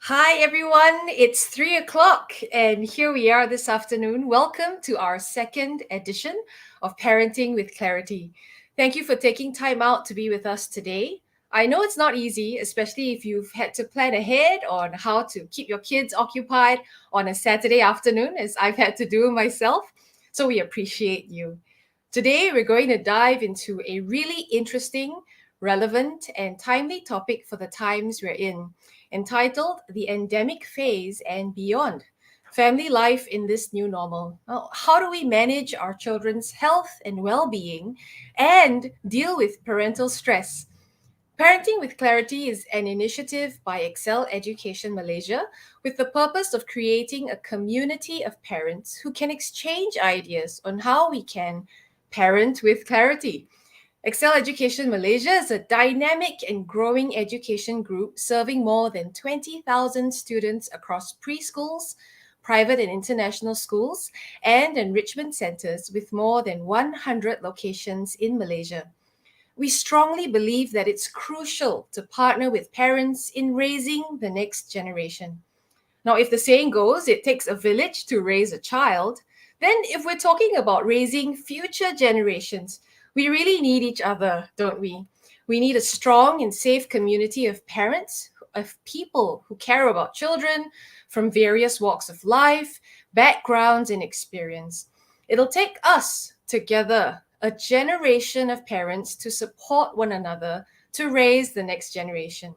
Hi, everyone. It's 3 o'clock, and here we are this afternoon. Welcome to our second edition of Parenting with Clarity. Thank you for taking time out to be with us today. I know it's not easy, especially if you've had to plan ahead on how to keep your kids occupied on a Saturday afternoon, as I've had to do myself. So we appreciate you. Today, we're going to dive into a really interesting, relevant, and timely topic for the times we're in, entitled The Endemic Phase and Beyond: Family Life in this New Normal. Now, how do we manage our children's health and well being and deal with parental stress? Parenting with Clarity is an initiative by Excel Education Malaysia with the purpose of creating a community of parents who can exchange ideas on how we can parent with clarity. Excel Education Malaysia is a dynamic and growing education group serving more than 20,000 students across preschools, private and international schools, and enrichment centers with more than 100 locations in Malaysia. We strongly believe that it's crucial to partner with parents in raising the next generation. Now, if the saying goes, it takes a village to raise a child, then if we're talking about raising future generations, we really need each other, don't we? We need a strong and safe community of parents, of people who care about children from various walks of life, backgrounds, and experience. It'll take us together, a generation of parents, to support one another to raise the next generation.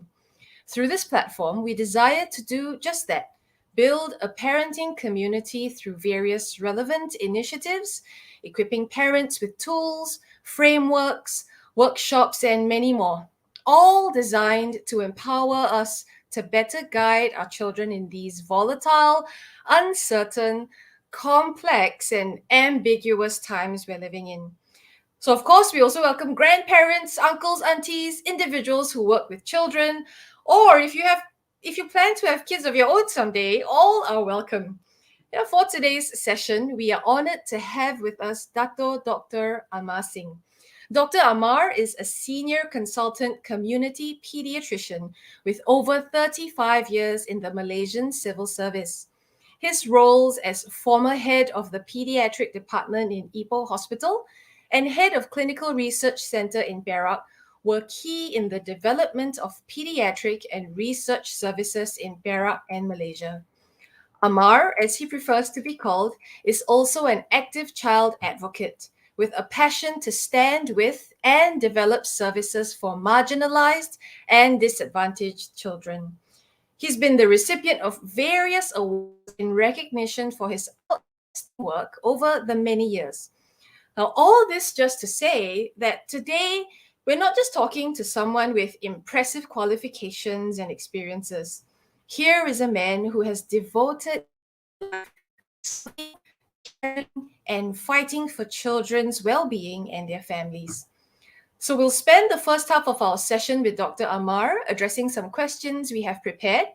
Through this platform, we desire to do just that: build a parenting community through various relevant initiatives, equipping parents with tools, frameworks, workshops, and many more, all designed to empower us to better guide our children in these volatile, uncertain, complex, and ambiguous times we're living in. So, of course, we also welcome grandparents, uncles, aunties, individuals who work with children, or if you plan to have kids of your own someday, all are welcome. Yeah, for today's session, we are honored to have with us Dr. Amar Singh. Dr. Amar is a senior consultant community pediatrician with over 35 years in the Malaysian civil service. His roles as former head of the pediatric department in Ipoh Hospital and head of Clinical Research Center in Perak were key in the development of pediatric and research services in Perak and Malaysia. Amar, as he prefers to be called, is also an active child advocate with a passion to stand with and develop services for marginalized and disadvantaged children. He's been the recipient of various awards in recognition for his outstanding work over the many years. Now, all this just to say that today we're not just talking to someone with impressive qualifications and experiences. Here is a man who has devoted caring and fighting for children's well-being and their families. So we'll spend the first half of our session with Dr. Amar addressing some questions we have prepared,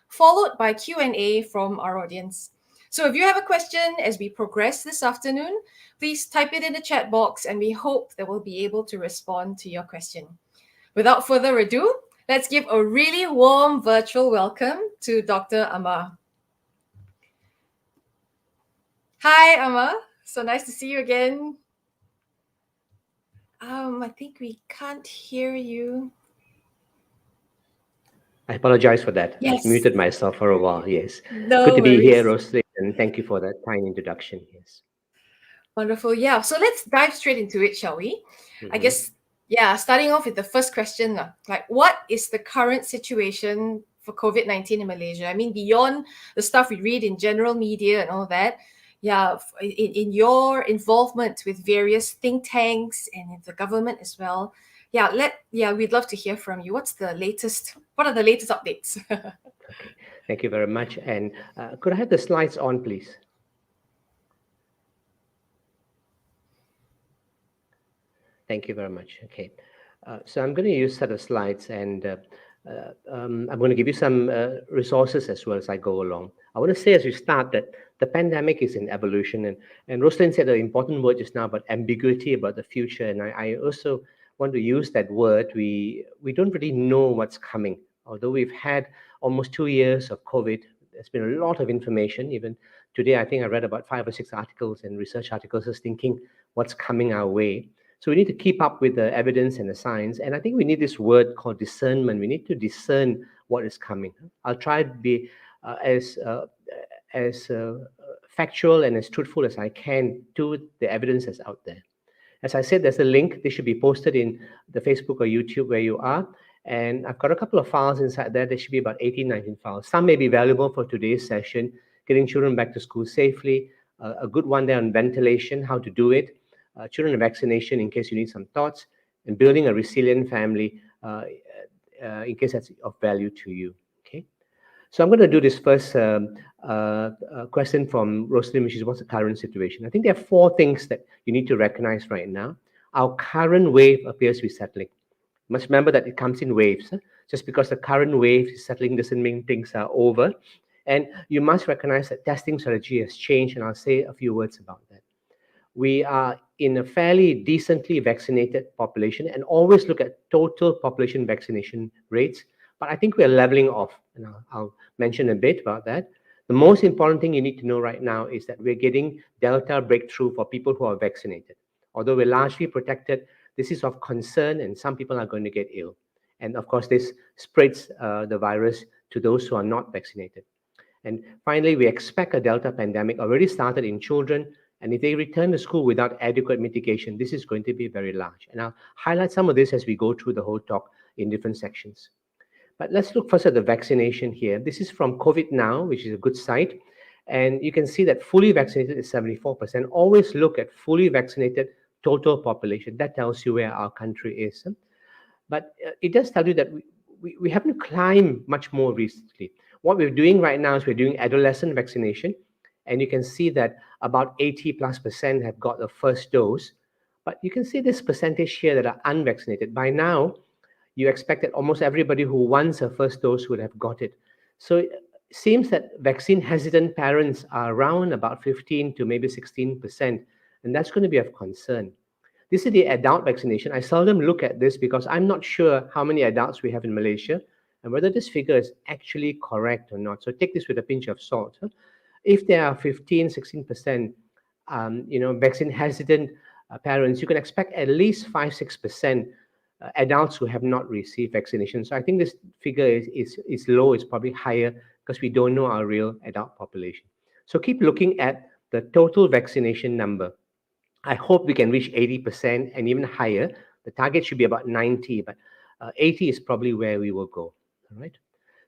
followed by Q&A from our audience. So if you have a question as we progress this afternoon, please type it in the chat box and we hope that we'll be able to respond to your question. Without further ado, let's give a really warm virtual welcome to Dr. Amar. Hi, Amar. So nice to see you again. I think we can't hear you. I apologize for that. Yes. I've muted myself for a while. Yes. No Good to be worries. here, Roslyn, and thank you for that kind introduction. Yes. Wonderful. Yeah. So let's dive straight into it, shall we? I Mhm. guess, yeah, starting off with the first question, like what is the current situation for COVID-19 in Malaysia? I mean, beyond the stuff we read in general media and all that, yeah, in your involvement with various think tanks and in the government as well. Yeah, we'd love to hear from you. What are the latest updates? Okay. Thank you very much. And could I have the slides on, please? Thank you very much. Okay. So I'm going to use a set of slides and I'm going to give you some resources as well as I go along. I want to say as we start that the pandemic is in evolution, and Roslyn said the important word just now about ambiguity about the future. And I also want to use that word. We don't really know what's coming, Although we've had almost 2 years of COVID, there's been a lot of information. Even today, I think I read about 5 or 6 articles and research articles just thinking what's coming our way. So we need to keep up with the evidence and the science. And I think we need this word called discernment. We need to discern what is coming. I'll try to be as factual and as truthful as I can to the evidence that's out there. As I said, there's a link. This should be posted in the Facebook or YouTube where you are. And I've got a couple of files inside there. There should be about 18, 19 files. Some may be valuable for today's session, getting children back to school safely. A good one there on ventilation, how to do it, children vaccination in case you need some thoughts, and building a resilient family in case that's of value to you. Okay. So I'm going to do this first question from Rosalind, which is what's the current situation? I think there are four things that you need to recognize right now. Our current wave appears to be settling. You must remember that it comes in waves. Huh? Just because the current wave is settling doesn't mean things are over. And you must recognize that testing strategy has changed, and I'll say a few words about that. We are in a fairly decently vaccinated population and always look at total population vaccination rates. But I think we're leveling off, and I'll mention a bit about that. The most important thing you need to know right now is that we're getting Delta breakthrough for people who are vaccinated. Although we're largely protected, this is of concern, and some people are going to get ill. And of course, this spreads the virus to those who are not vaccinated. And finally, we expect a Delta pandemic already started in children. And if they return to school without adequate mitigation, this is going to be very large. And I'll highlight some of this as we go through the whole talk in different sections. But let's look first at the vaccination here. This is from COVID Now, which is a good site. And you can see that fully vaccinated is 74%. Always look at fully vaccinated total population. That tells you where our country is. But it does tell you that we haven't climbed much more recently. What we're doing right now is we're doing adolescent vaccination. And you can see that about 80+% have got the first dose. But you can see this percentage here that are unvaccinated. By now, you expect that almost everybody who wants a first dose would have got it. So it seems that vaccine hesitant parents are around about 15 to maybe 16%. And that's going to be of concern. This is the adult vaccination. I seldom look at this because I'm not sure how many adults we have in Malaysia and whether this figure is actually correct or not. So take this with a pinch of salt. If there are 15, 16%, vaccine hesitant parents, you can expect at least 5, 6% adults who have not received vaccination. So I think this figure is low. It's probably higher because we don't know our real adult population. So keep looking at the total vaccination number. I hope we can reach 80% and even higher. The target should be about 90, but 80 is probably where we will go. All right.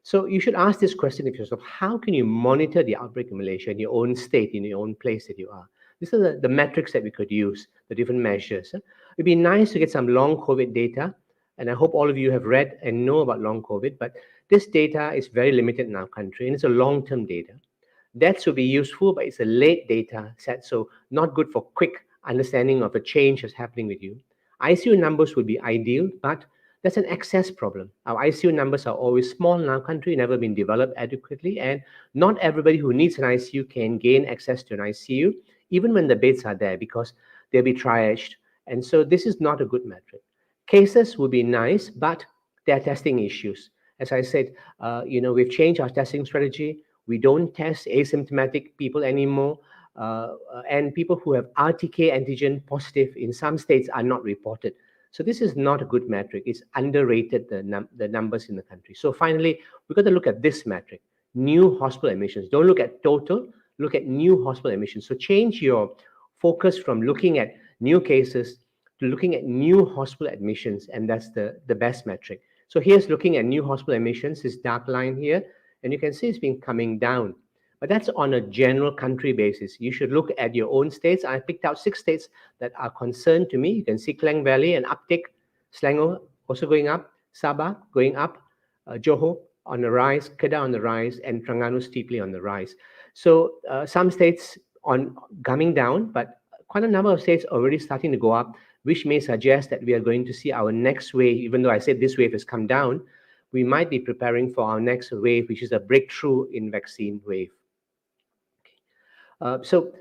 So you should ask this question of yourself: how can you monitor the outbreak in Malaysia in your own state, in your own place that you are? These are the metrics that we could use, the different measures. It'd be nice to get some long COVID data, and I hope all of you have read and know about long COVID, but this data is very limited in our country, and it's a long-term data. That would be useful, but it's a late data set, so not good for quick understanding of a change that's happening with you. ICU numbers would be ideal, but that's an access problem. Our ICU numbers are always small in our country, never been developed adequately, and not everybody who needs an ICU can gain access to an ICU, even when the beds are there, because they'll be triaged. And so this is not a good metric. Cases would be nice, but there are testing issues. As I said, we've changed our testing strategy. We don't test asymptomatic people anymore. And people who have RTK antigen positive in some states are not reported. So this is not a good metric. It's underrated, the numbers in the country. So finally, we've got to look at this metric: new hospital admissions. Don't look at total, look at new hospital admissions. So change your focus from looking at new cases to looking at new hospital admissions, and that's the best metric. So here's looking at new hospital admissions, this dark line here, and you can see it's been coming down. But that's on a general country basis. You should look at your own states. I picked out 6 states that are concerned to me. You can see Klang Valley, an uptick, Selangor also going up, Sabah going up, Johor on the rise, Kedah on the rise, and Terengganu steeply on the rise. So some states on coming down, but quite a number of states already starting to go up, which may suggest that we are going to see our next wave. Even though I said this wave has come down, we might be preparing for our next wave, which is a breakthrough in vaccine wave. So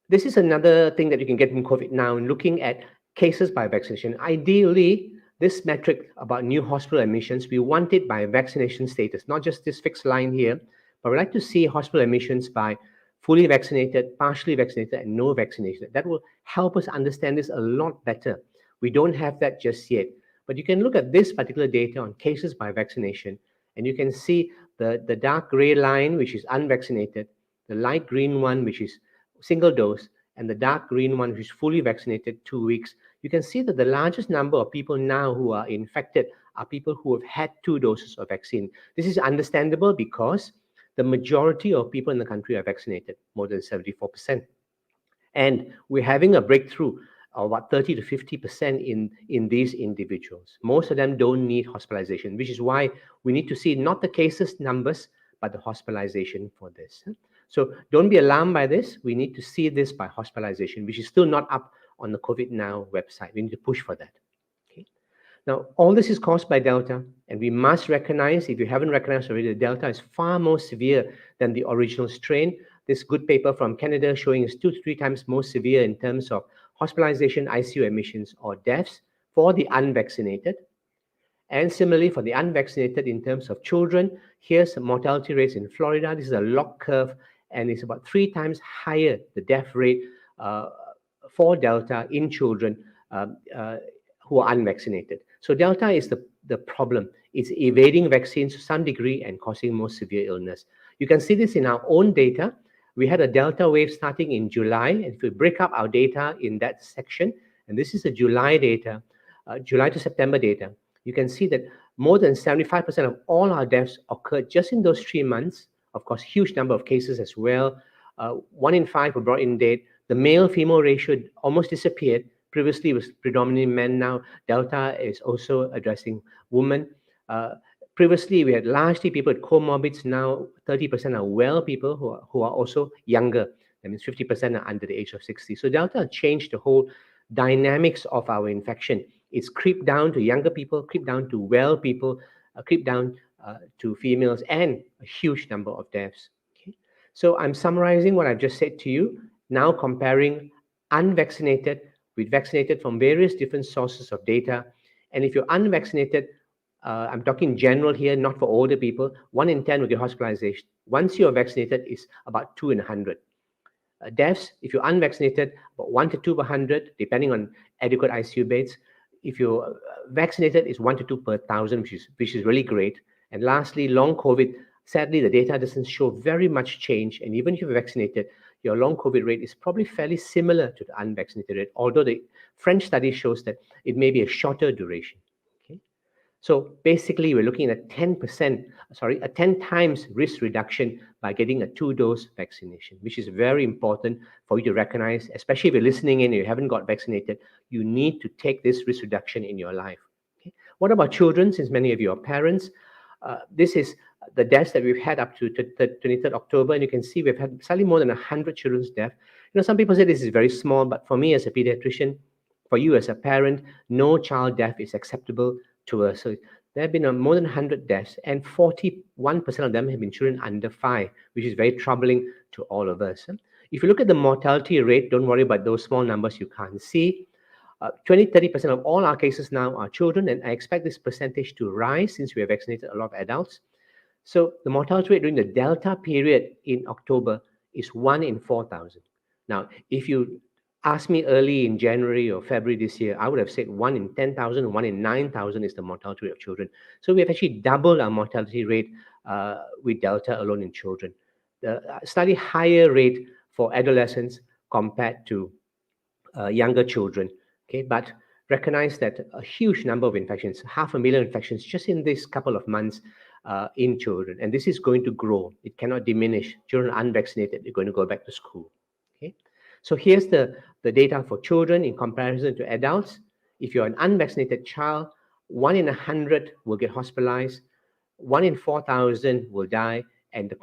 this is another thing that you can get from COVID Now, looking at cases by vaccination. Ideally, this metric about new hospital admissions, we want it by vaccination status, not just this fixed line here, but we'd like to see hospital admissions by fully vaccinated, partially vaccinated, and no vaccinated. That will help us understand this a lot better. We don't have that just yet. But you can look at this particular data on cases by vaccination, and you can see the dark gray line, which is unvaccinated, the light green one, which is single dose, and the dark green one, which is fully vaccinated 2 weeks. You can see that the largest number of people now who are infected are people who have had 2 doses of vaccine. This is understandable because the majority of people in the country are vaccinated, more than 74%. And we're having a breakthrough of about 30 to 50% in these individuals. Most of them don't need hospitalization, which is why we need to see not the cases numbers, but the hospitalization for this. So don't be alarmed by this. We need to see this by hospitalization, which is still not up on the COVID Now website. We need to push for that. Okay. Now, all this is caused by Delta, and we must recognize, if you haven't recognized already, the Delta is far more severe than the original strain. This good paper from Canada showing is 2 to 3 times more severe in terms of hospitalization, ICU admissions, or deaths for the unvaccinated. And similarly, for the unvaccinated, in terms of children, here's the mortality rates in Florida. This is a log curve, and it's about 3 times higher, the death rate for Delta in children who are unvaccinated. So Delta is the problem. It's evading vaccines to some degree and causing more severe illness. You can see this in our own data. We had a Delta wave starting in July, and if we break up our data in that section, and this is the July data, July to September data, you can see that more than 75% of all our deaths occurred just in those 3 months. Of course, huge number of cases as well. 1 in 5 were brought in dead. The male-female ratio almost disappeared. Previously, it was predominantly men. Now, Delta is also addressing women. Previously, we had largely people with comorbids. Now, 30% are well people who are also younger. That means 50% are under the age of 60. So Delta changed the whole dynamics of our infection. It's creeped down to younger people, creeped down to well people, creeped down to females, and a huge number of deaths. Okay? So I'm summarizing what I've just said to you, now comparing unvaccinated with vaccinated from various different sources of data. And if you're unvaccinated, I'm talking general here, not for older people, 1 in 10 will get hospitalization. Once you're vaccinated, it's about 2 in 100. Deaths, if you're unvaccinated, about 1 to 2 per 100, depending on adequate ICU beds. If you're vaccinated, it's 1 to 2 per 1,000, which is really great. And lastly, long COVID. Sadly, the data doesn't show very much change. And even if you're vaccinated, your long COVID rate is probably fairly similar to the unvaccinated rate, although the French study shows that it may be a shorter duration. Okay? So basically, we're looking at a 10 times risk reduction by getting a 2-dose vaccination, which is very important for you to recognize, especially if you're listening in and you haven't got vaccinated. You need to take this risk reduction in your life. Okay? What about children, since many of you are parents? This is the deaths that we've had up to 23rd October, and you can see we've had slightly more than 100 children's deaths. Some people say this is very small, but for me as a pediatrician, for you as a parent, no child death is acceptable to us. So there have been more than 100 deaths, and 41% of them have been children under 5, which is very troubling to all of us. If you look at the mortality rate, don't worry about those small numbers you can't see. 20-30% of all our cases now are children, and I expect this percentage to rise since we have vaccinated a lot of adults. So the mortality rate during the Delta period in October is 1 in 4,000. Now, if you asked me early in January or February this year, I would have said 1 in 10,000, 1 in 9,000 is the mortality rate of children. So we have actually doubled our mortality rate with Delta alone in children. The slightly higher rate for adolescents compared to younger children. Okay, but recognize that a huge number of infections, 500,000 infections just in this couple of months in children, and this is going to grow. It cannot diminish. Children unvaccinated, they're going to go back to school. Okay, so here's the data for children in comparison to adults. If you're an unvaccinated child, 1 in 100 will get hospitalized, 1 in 4,000 will die, and the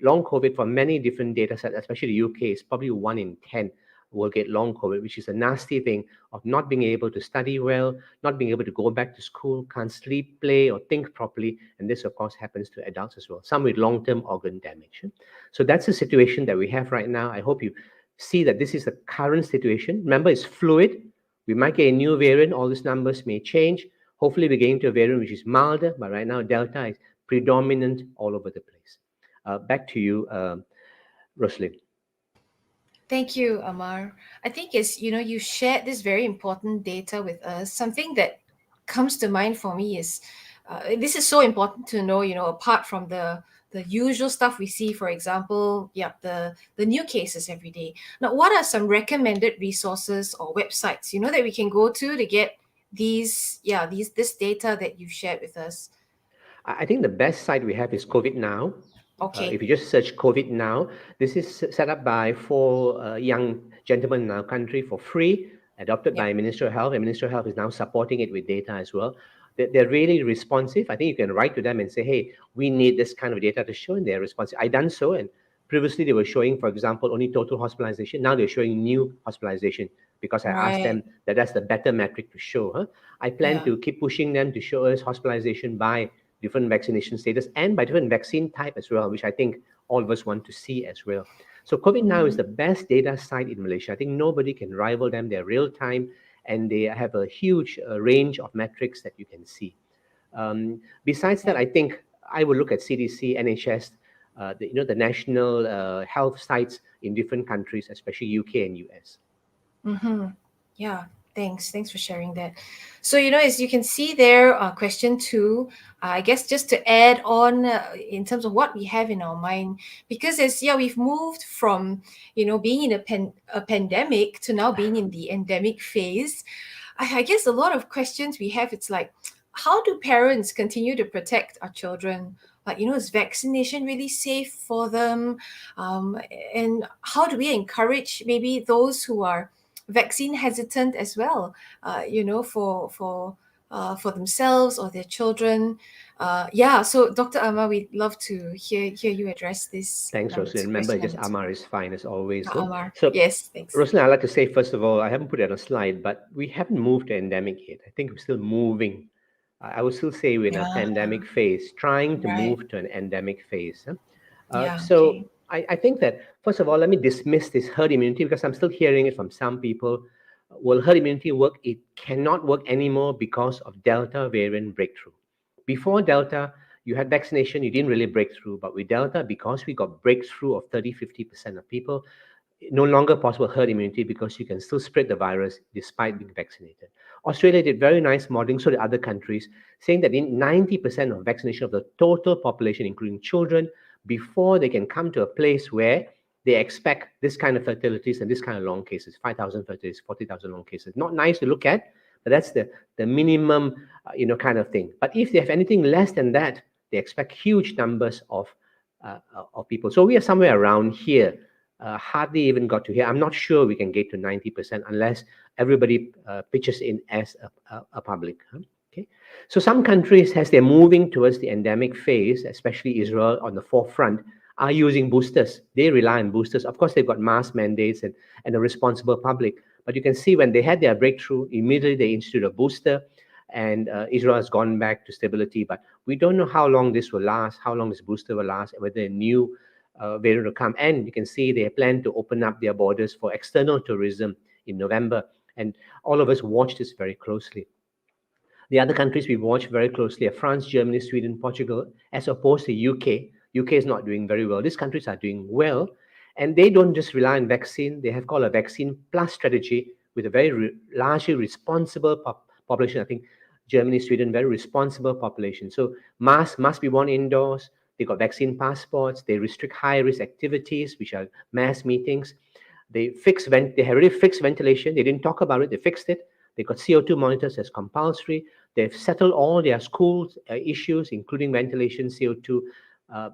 long COVID for many different data sets, especially the UK, is probably 1 in 10 will get long COVID, which is a nasty thing of not being able to study well, not being able to go back to school, can't sleep, play, or think properly. And this, of course, happens to adults as well, some with long-term organ damage. So that's the situation that we have right now. I hope you see that this is the current situation. Remember, it's fluid. We might get a new variant. All these numbers may change. Hopefully, we're getting to a variant which is milder, but right now, Delta is predominant all over the place. Back to you, Rosalind. Thank you, Amar. I think you shared this very important data with us. Something that comes to mind for me is this is so important to know. Apart from the usual stuff we see, for example, yeah, the new cases every day. Now, what are some recommended resources or websites that we can go to get this data that you shared with us? I think the best site we have is COVID Now. If Okay. you just search COVID Now, this is set up by four young gentlemen in our country for free, adopted Yep. by Ministry of Health, and Ministry of Health is now supporting it with data as well. They're really responsive. I think you can write to them and say, hey, we need this kind of data to show, and they're responsive. I done so, and previously they were showing, for example, only total hospitalization. Now they're showing new hospitalization because I asked Right. them that that's the better metric to show. Huh? I plan Yeah. to keep pushing them to show us hospitalization by different vaccination status and by different vaccine type as well, which I think all of us want to see as well. So COVID Now is Mm-hmm. the best data site in Malaysia. I think nobody can rival them. They're real time and they have a huge range of metrics that you can see. Besides that, Yeah. I think I would look at CDC, NHS, the national health sites in different countries, especially UK and US. Mm-hmm. Yeah, thanks for sharing that. So, as you can see there, question two, I guess just to add on in terms of what we have in our mind, because we've moved from, being in a pandemic to now being in the endemic phase. I guess a lot of questions we have, it's like, how do parents continue to protect our children? Like, is vaccination really safe for them? Um, and how do we encourage maybe those who are vaccine hesitant as well, for themselves or their children. Yeah, so Dr. Amma, we'd love to hear you address this Thanks, number Rosalind. two, Remember, question just number two. Amar is fine as always. Huh? Amar, So, yes, thanks. Rosalind, I'd like to say, first of all, I haven't put it on a slide, but we haven't moved to endemic yet. I think we're still moving. I would still say we're in a Yeah, pandemic phase, trying to right. move to an endemic phase. Huh? Yeah, So okay. I think that, first of all, let me dismiss this herd immunity because I'm still hearing it from some people. Will herd immunity work? It cannot work anymore because of Delta variant breakthrough. Before Delta, you had vaccination, you didn't really break through. But with Delta, because we got breakthrough of 30-50% of people, no longer possible herd immunity because you can still spread the virus despite being vaccinated. Australia did very nice modeling, so did other countries, saying that in 90% of vaccination of the total population, including children, before they can come to a place where they expect this kind of fertilities and this kind of long cases, 5,000 fertilities, 40,000 long cases. Not nice to look at, but that's the minimum, kind of thing. But if they have anything less than that, they expect huge numbers of people. So we are somewhere around here, hardly even got to here. I'm not sure we can get to 90% unless everybody pitches in as a public. Huh? Okay. So some countries, as they're moving towards the endemic phase, especially Israel on the forefront, are using boosters. They rely on boosters. Of course, they've got mask mandates and a responsible public. But you can see when they had their breakthrough, immediately they instituted a booster, and Israel has gone back to stability. But we don't know how long this will last, how long this booster will last, and whether a new variant will come. And you can see they plan to open up their borders for external tourism in November. And all of us watch this very closely. The other countries we watch very closely are France, Germany, Sweden, Portugal, as opposed to UK. UK is not doing very well. These countries are doing well, and they don't just rely on vaccine. They have called a vaccine plus strategy with a very largely responsible population. I think Germany, Sweden, very responsible population. So masks must be worn indoors. They got vaccine passports. They restrict high risk activities, which are mass meetings. They have already fixed ventilation. They didn't talk about it. They fixed it. They got CO2 monitors as compulsory. They've settled all their schools issues, including ventilation, CO2, uh,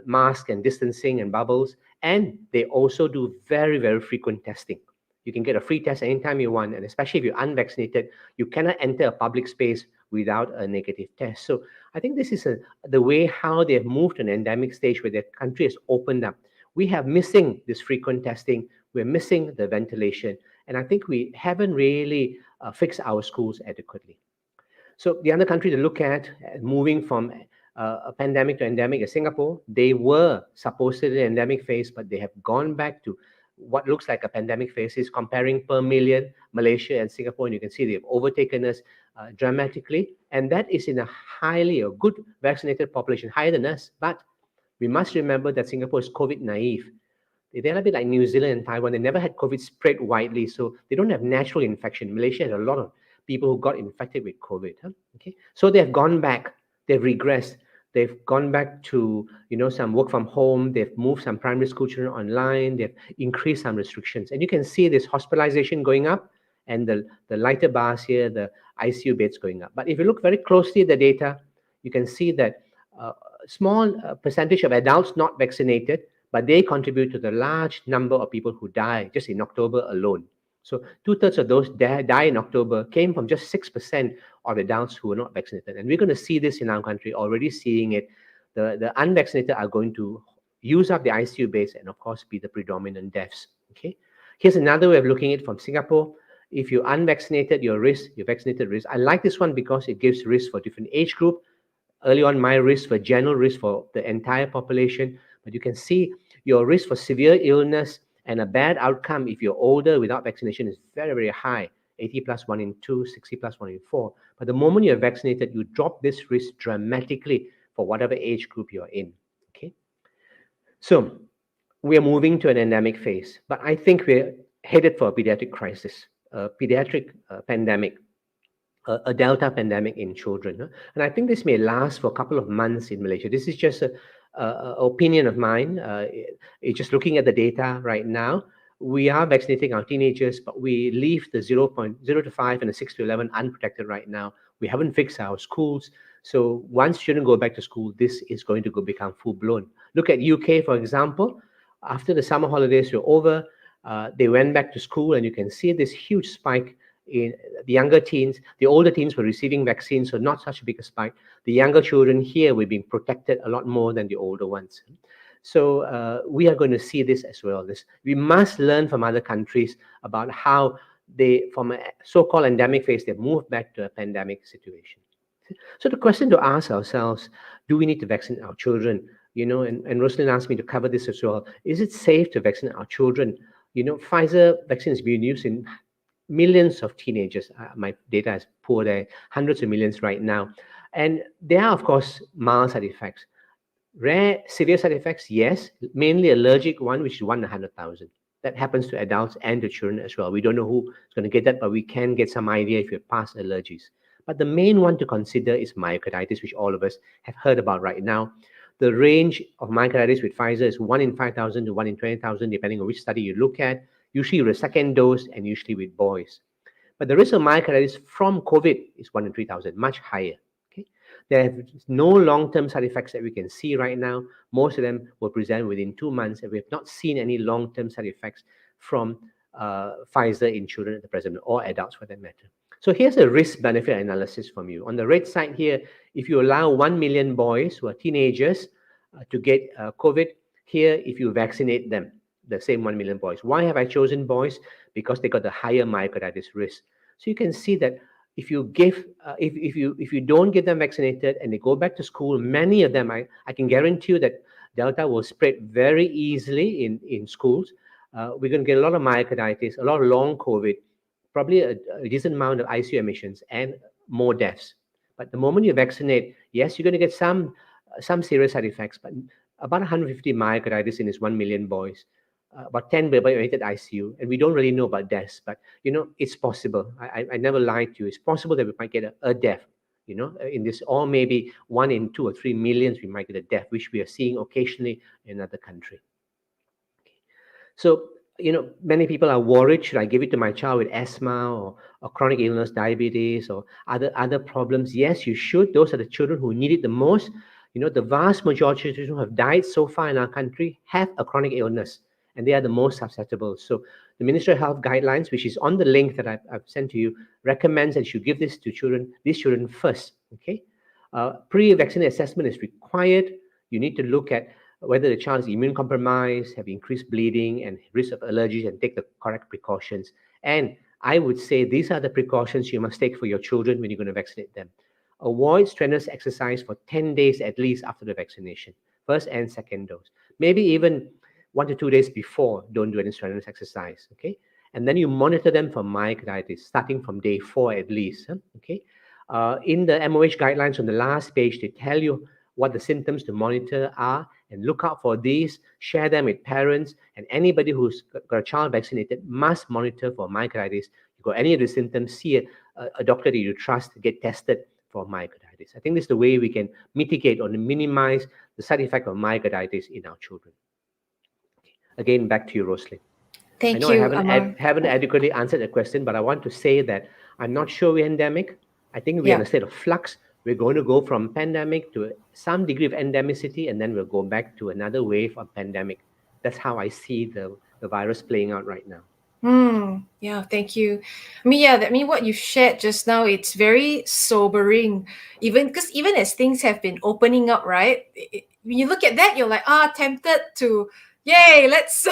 mask and distancing and bubbles. And they also do very, very frequent testing. You can get a free test anytime you want. And especially if you're unvaccinated, you cannot enter a public space without a negative test. So I think this is the way how they have moved to an endemic stage where their country has opened up. We have missing this frequent testing. We're missing the ventilation. And I think we haven't really fixed our schools adequately. So the other country to look at, moving from a pandemic to endemic, is Singapore. They were supposed to be in endemic phase, but they have gone back to what looks like a pandemic phase is comparing per million Malaysia and Singapore, and you can see they've overtaken us dramatically, and that is in a highly a good vaccinated population, higher than us. But we must remember that Singapore is COVID naive. They're a bit like New Zealand and Taiwan. They never had COVID spread widely, so they don't have natural infection. Malaysia has a lot of people who got infected with COVID. Okay, so they have gone back, they've regressed, they've gone back to some work from home. They've moved some primary school children online. They've increased some restrictions, and you can see this hospitalization going up, and the lighter bars here, the ICU beds going up. But if you look very closely at the data, you can see that small percentage of adults not vaccinated, but they contribute to the large number of people who die just in October alone. So two-thirds of those die in October came from just 6% of adults who were not vaccinated. And we're going to see this in our country, already seeing it. The unvaccinated are going to use up the ICU beds and, of course, be the predominant deaths. Okay. Here's another way of looking at it from Singapore. If you're unvaccinated, your vaccinated risk. I like this one because it gives risk for different age group. Early on, my risk for general risk for the entire population, but you can see your risk for severe illness and a bad outcome if you're older without vaccination is very, very high. 80 plus 1 in 2, 60 plus 1 in 4. But the moment you're vaccinated, you drop this risk dramatically for whatever age group you're in. Okay. So we are moving to an endemic phase, but I think we're headed for a pediatric crisis, a pediatric pandemic, a Delta pandemic in children. And I think this may last for a couple of months in Malaysia. This is just an opinion of mine. It's just looking at the data right now. We are vaccinating our teenagers, but we leave the 0.0 to 5 and the 6 to 11 unprotected right now. We haven't fixed our schools. So once children go back to school, this is going to become full-blown. Look at UK, for example. After the summer holidays were over, they went back to school, and you can see this huge spike in the younger teens. The older teens were receiving vaccines, so not such a big a spike. The younger children here were being protected a lot more than the older ones. So we are going to see this as well. We must learn from other countries about how they, from a so-called endemic phase, they moved back to a pandemic situation. So the question to ask ourselves, do we need to vaccinate our children? And Rosalind asked me to cover this as well. Is it safe to vaccinate our children? Pfizer vaccine is being used in millions of teenagers. My data is poor there, hundreds of millions right now. And there are, of course, mild side effects. Rare, severe side effects, yes, mainly allergic one, which is 1 in 100,000. That happens to adults and to children as well. We don't know who is going to get that, but we can get some idea if you have past allergies. But the main one to consider is myocarditis, which all of us have heard about right now. The range of myocarditis with Pfizer is 1 in 5,000 to 1 in 20,000, depending on which study you look at, usually with a second dose and usually with boys. But the risk of myocarditis from COVID is 1 in 3,000, much higher. Okay? There are no long-term side effects that we can see right now. Most of them will present within 2 months, and we have not seen any long-term side effects from Pfizer in children at the present, or adults for that matter. So here's a risk-benefit analysis from you. On the red side here, if you allow 1 million boys who are teenagers to get COVID, here, if you vaccinate them, the same 1 million boys. Why have I chosen boys? Because they got the higher myocarditis risk. So you can see that if you give, if you don't get them vaccinated and they go back to school, many of them, I can guarantee you that Delta will spread very easily in schools. We're going to get a lot of myocarditis, a lot of long COVID, probably a decent amount of ICU admissions and more deaths. But the moment you vaccinate, yes, you're going to get some serious side effects, but about 150 myocarditis in this 1 million boys. About 10 were admitted ICU, and we don't really know about deaths, but it's possible. I never lied to you. It's possible that we might get a death, in this, or maybe 1 in 2 or 3 millions we might get a death, which we are seeing occasionally in another country. Okay. So many people are worried, should I give it to my child with asthma or chronic illness, diabetes, or other problems? Yes, you should. Those are the children who need it the most. The vast majority of children who have died so far in our country have a chronic illness, and they are the most susceptible. So the Ministry of Health guidelines, which is on the link that I've sent to you, recommends that you give this to these children first. Okay, pre-vaccine assessment is required. You need to look at whether the child is immune compromised, have increased bleeding and risk of allergies, and take the correct precautions. And I would say these are the precautions you must take for your children when you're going to vaccinate them. Avoid strenuous exercise for 10 days at least after the vaccination, first and second dose. Maybe even 1 to 2 days before, don't do any strenuous exercise, okay? And then you monitor them for myocarditis, starting from day 4 at least, okay? In the MOH guidelines on the last page, they tell you what the symptoms to monitor are and look out for these, share them with parents, and anybody who's got a child vaccinated must monitor for myocarditis. You got any of the symptoms, see a doctor that you trust, get tested for myocarditis. I think this is the way we can mitigate or minimize the side effect of myocarditis in our children. Again, back to you, Rosalie. I Thank know I you, haven't Amar. haven't adequately answered the question, but I want to say that I'm not sure we're endemic. I think we're in Yeah. a state of flux. We're going to go from pandemic to some degree of endemicity, and then we'll go back to another wave of pandemic. That's how I see the virus playing out right now. Yeah, thank you. I mean, yeah, I mean, what you shared just now, it's very sobering. Even because even as things have been opening up, right? When you look at that, you're like, tempted to, yay, let's,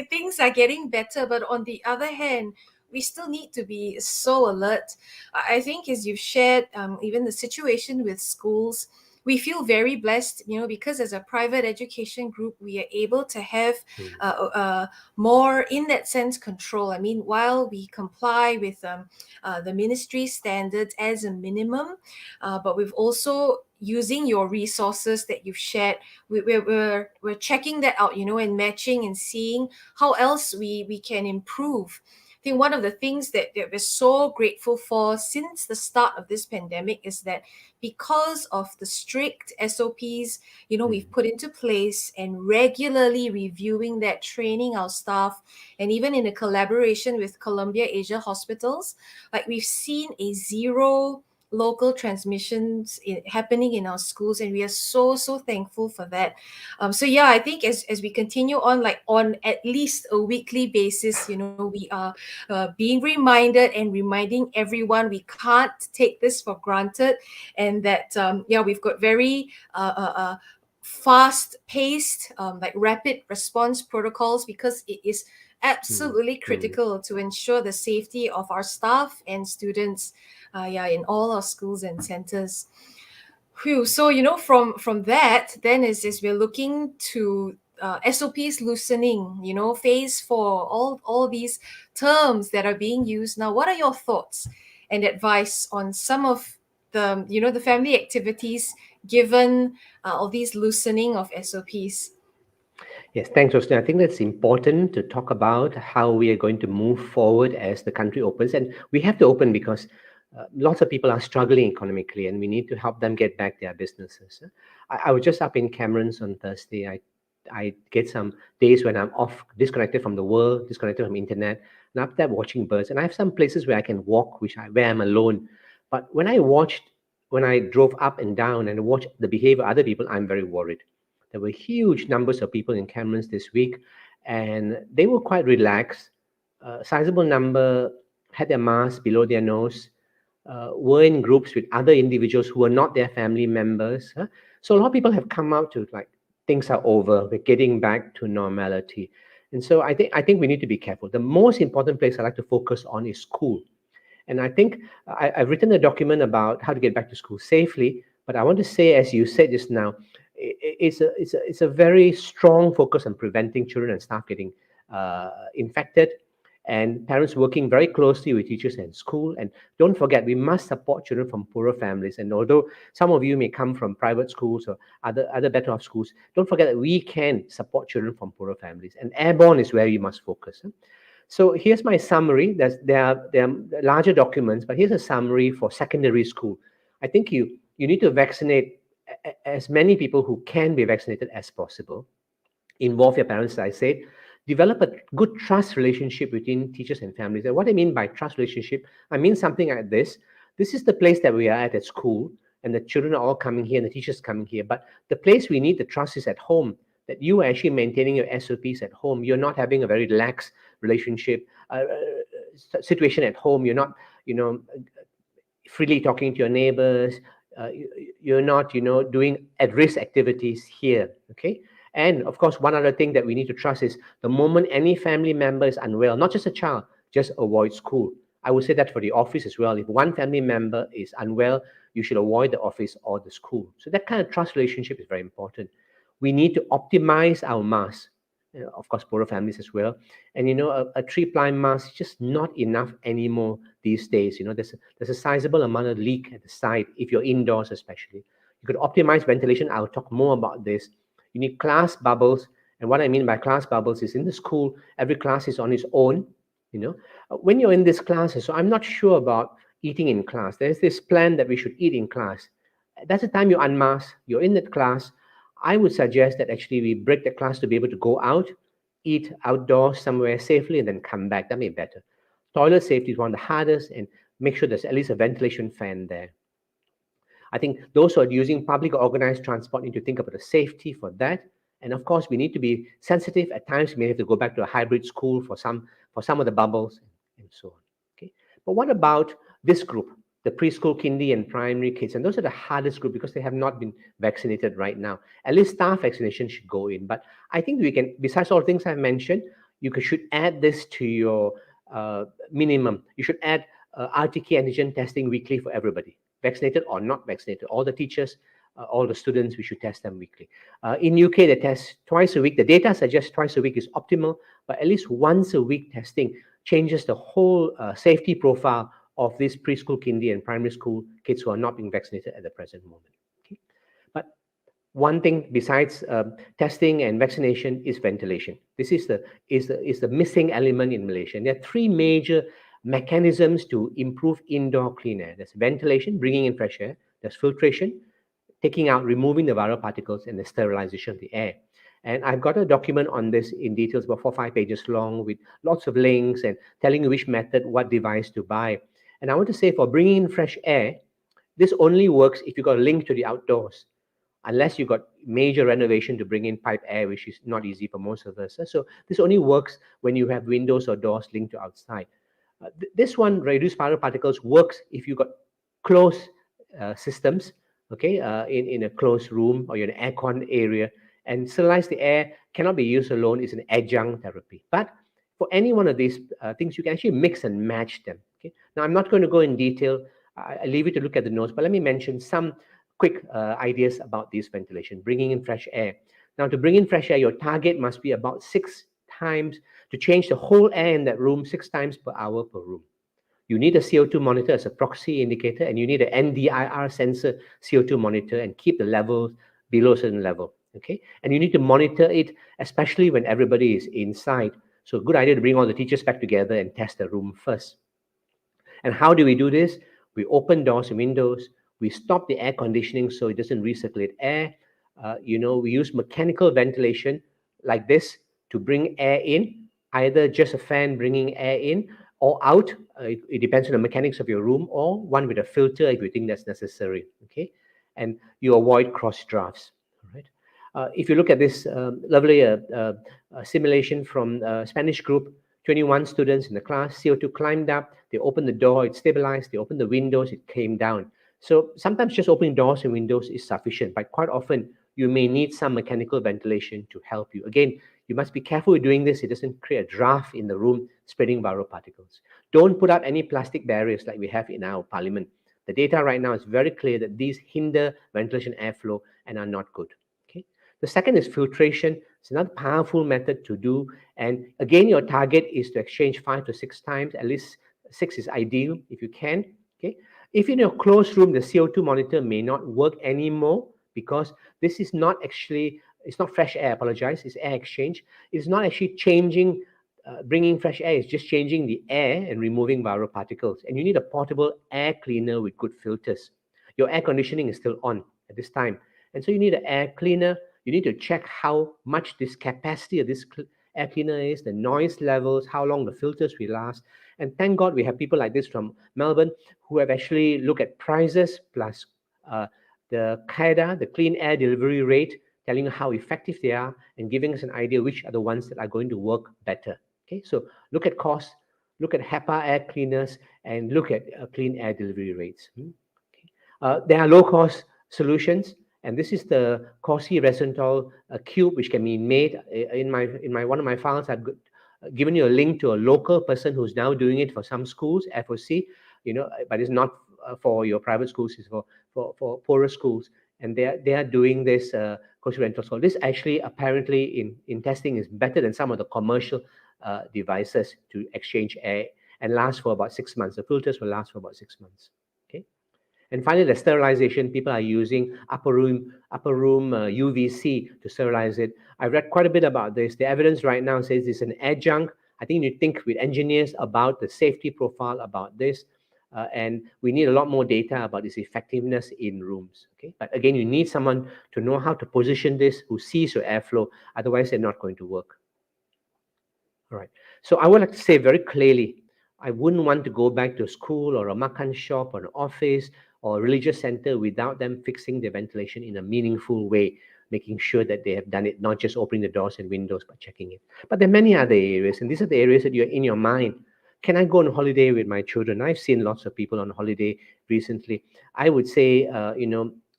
things are getting better. But on the other hand, we still need to be so alert. I think as you've shared, even the situation with schools, we feel very blessed, because as a private education group, we are able to have Mm, more in that sense control. I mean, while we comply with the ministry standards as a minimum, but we've also using your resources that you've shared, we're checking that out, and matching and seeing how else we can improve. I think one of the things that we're so grateful for since the start of this pandemic is that because of the strict SOPs, we've mm, put into place and regularly reviewing that, training our staff, and even in a collaboration with Columbia Asia Hospitals, like we've seen a zero local transmissions happening in our schools, and we are so thankful for that. So yeah, I think as we continue on, like on at least a weekly basis, we are being reminded and reminding everyone we can't take this for granted, and that we've got very fast paced, like rapid response protocols, because it is mm, absolutely mm. critical to ensure the safety of our staff and students, in all our schools and centers. Whew. So from that, then is we're looking to SOPs loosening, phase 4, all these terms that are being used now. What are your thoughts and advice on some of the family activities given all these loosening of SOPs? Yes, thanks, Rosalie. I think that's important to talk about how we are going to move forward as the country opens. And we have to open because lots of people are struggling economically and we need to help them get back their businesses. I was just up in Cameron's on Thursday. I get some days when I'm off, disconnected from the world, disconnected from internet, and up there watching birds. And I have some places where I can walk, where I'm alone. But when I drove up and down and watched the behavior of other people, I'm very worried. There were huge numbers of people in Cameron's this week, and they were quite relaxed. A sizable number had their mask below their nose, were in groups with other individuals who were not their family members. So a lot of people have come out to like things are over, we're getting back to normality. And so I think we need to be careful. The most important place I like to focus on is school. And I think I've written a document about how to get back to school safely. But I want to say, as you said just now, it's a very strong focus on preventing children and staff getting infected, and parents working very closely with teachers and school. And don't forget, we must support children from poorer families. And although some of you may come from private schools or other better off schools, don't forget that we can support children from poorer families. And airborne is where you must focus. So here's my summary. There are larger documents, but here's a summary for secondary school. I think you need to vaccinate as many people who can be vaccinated as possible. Involve your parents, as I said. Develop a good trust relationship between teachers and families. And what I mean by trust relationship, I mean something like this. This is the place that we are at school, and the children are all coming here, and the teachers coming here. But the place we need the trust is at home. That you are actually maintaining your SOPs at home. You're not having a very lax relationship situation at home. You're not, freely talking to your neighbors. You're not, doing at-risk activities here. Okay. And of course, one other thing that we need to trust is the moment any family member is unwell, not just a child, just avoid school. I would say that for the office as well. If one family member is unwell, you should avoid the office or the school. So that kind of trust relationship is very important. We need to optimize our mask. of course, poorer families as well. And a three-ply mask is just not enough anymore these days. There's a sizable amount of leak at the side if you're indoors, especially. You could optimize ventilation. I'll talk more about this. You need class bubbles, and what I mean by class bubbles is in the school, every class is on its own. When you're in this class, so I'm not sure about eating in class. There's this plan that we should eat in class. That's the time you unmask. You're in that class. I would suggest that actually we break the class to be able to go out, eat outdoors somewhere safely, and then come back. That may be better. Toilet safety is one of the hardest, and make sure there's at least a ventilation fan there. I think those who are using public or organized transport need to think about the safety for that. And of course, we need to be sensitive. At times, we may have to go back to a hybrid school for some of the bubbles and so on. Okay, but what about this group, the preschool, kindy, and primary kids? And those are the hardest group because they have not been vaccinated right now. At least staff vaccination should go in. But I think we can, besides all things I've mentioned, should add this to your minimum. You should add RTK antigen testing weekly for everybody, vaccinated or not vaccinated. All the teachers, all the students, we should test them weekly. In UK, they test twice a week. The data suggests twice a week is optimal, but at least once a week testing changes the whole safety profile of these preschool, kindy, and primary school kids who are not being vaccinated at the present moment. Okay? But one thing besides testing and vaccination is ventilation. This is the missing element in Malaysia. And there are three major mechanisms to improve indoor clean air. There's ventilation, bringing in fresh air. There's filtration, taking out, removing the viral particles, and the sterilization of the air. And I've got a document on this in details, about 4 or 5 pages long, with lots of links and telling you which method, what device to buy. And I want to say, for bringing in fresh air, this only works if you've got a link to the outdoors, unless you've got major renovation to bring in pipe air, which is not easy for most of us. So this only works when you have windows or doors linked to outside. This one, reduced viral particles, works if you've got closed systems, okay, in a closed room or you're in an aircon area. And sterilize the air cannot be used alone. It's an adjunct therapy. But for any one of these things, you can actually mix and match them. Okay. Now, I'm not going to go in detail. I leave you to look at the notes, but let me mention some quick ideas about this ventilation, bringing in fresh air. Now, to bring in fresh air, your target must be about 6 times, to change the whole air in that room 6 times per hour per room. You need a CO2 monitor as a proxy indicator, and you need an NDIR sensor CO2 monitor and keep the levels below a certain level. Okay, and you need to monitor it, especially when everybody is inside. So, good idea to bring all the teachers back together and test the room first. And how do we do this? We open doors and windows. We stop the air conditioning so it doesn't recirculate air. We use mechanical ventilation like this to bring air in, either just a fan bringing air in or out. It depends on the mechanics of your room, or one with a filter if you think that's necessary. Okay, and you avoid cross drafts. All right. If you look at this lovely simulation from Spanish group, 21 students in the class, CO2 climbed up, they opened the door, it stabilized, they opened the windows, it came down. So sometimes just opening doors and windows is sufficient, but quite often you may need some mechanical ventilation to help you. Again, you must be careful with doing this. It doesn't create a draft in the room, spreading viral particles. Don't put up any plastic barriers like we have in our parliament. The data right now is very clear that these hinder ventilation airflow and are not good. Okay. The second is filtration. It's another powerful method to do. And again, your target is to exchange 5 to 6 times. At least 6 is ideal if you can. Okay. If in a closed room, the CO2 monitor may not work anymore because this is not actually, it's not fresh air, I apologize, it's air exchange. It's not actually changing, bringing fresh air, it's just changing the air and removing viral particles. And you need a portable air cleaner with good filters. Your air conditioning is still on at this time. And so you need an air cleaner. You need to check how much this capacity of this air cleaner is, the noise levels, how long the filters will last. And thank God we have people like this from Melbourne who have actually looked at prices plus the CADA, the clean air delivery rate, telling you how effective they are and giving us an idea which are the ones that are going to work better. Okay, so look at cost, look at HEPA air cleaners, and look at clean air delivery rates. Okay. There are low-cost solutions, and this is the Corsi Resveratrol cube, which can be made in my one of my files. I've given you a link to a local person who's now doing it for some schools, FOC, but it's not for your private schools, it's for poorer schools. And they are doing this goes to rental salt. This actually apparently in testing is better than some of the commercial devices to exchange air and last for about 6 months. The filters will last for about 6 months. Okay. And finally, the sterilization. People are using upper room UVC to sterilize it. I've read quite a bit about this. The evidence right now says it's an adjunct. I think you think with engineers about the safety profile about this, and we need a lot more data about its effectiveness in rooms. Okay, but again, you need someone to know how to position this, who sees your airflow. Otherwise, they're not going to work. All right. So I would like to say very clearly, I wouldn't want to go back to a school or a makan shop or an office or a religious center without them fixing the ventilation in a meaningful way, making sure that they have done it, not just opening the doors and windows, but checking it. But there are many other areas, and these are the areas that you're in your mind. Can I go on holiday with my children? I've seen lots of people on holiday recently. I would say,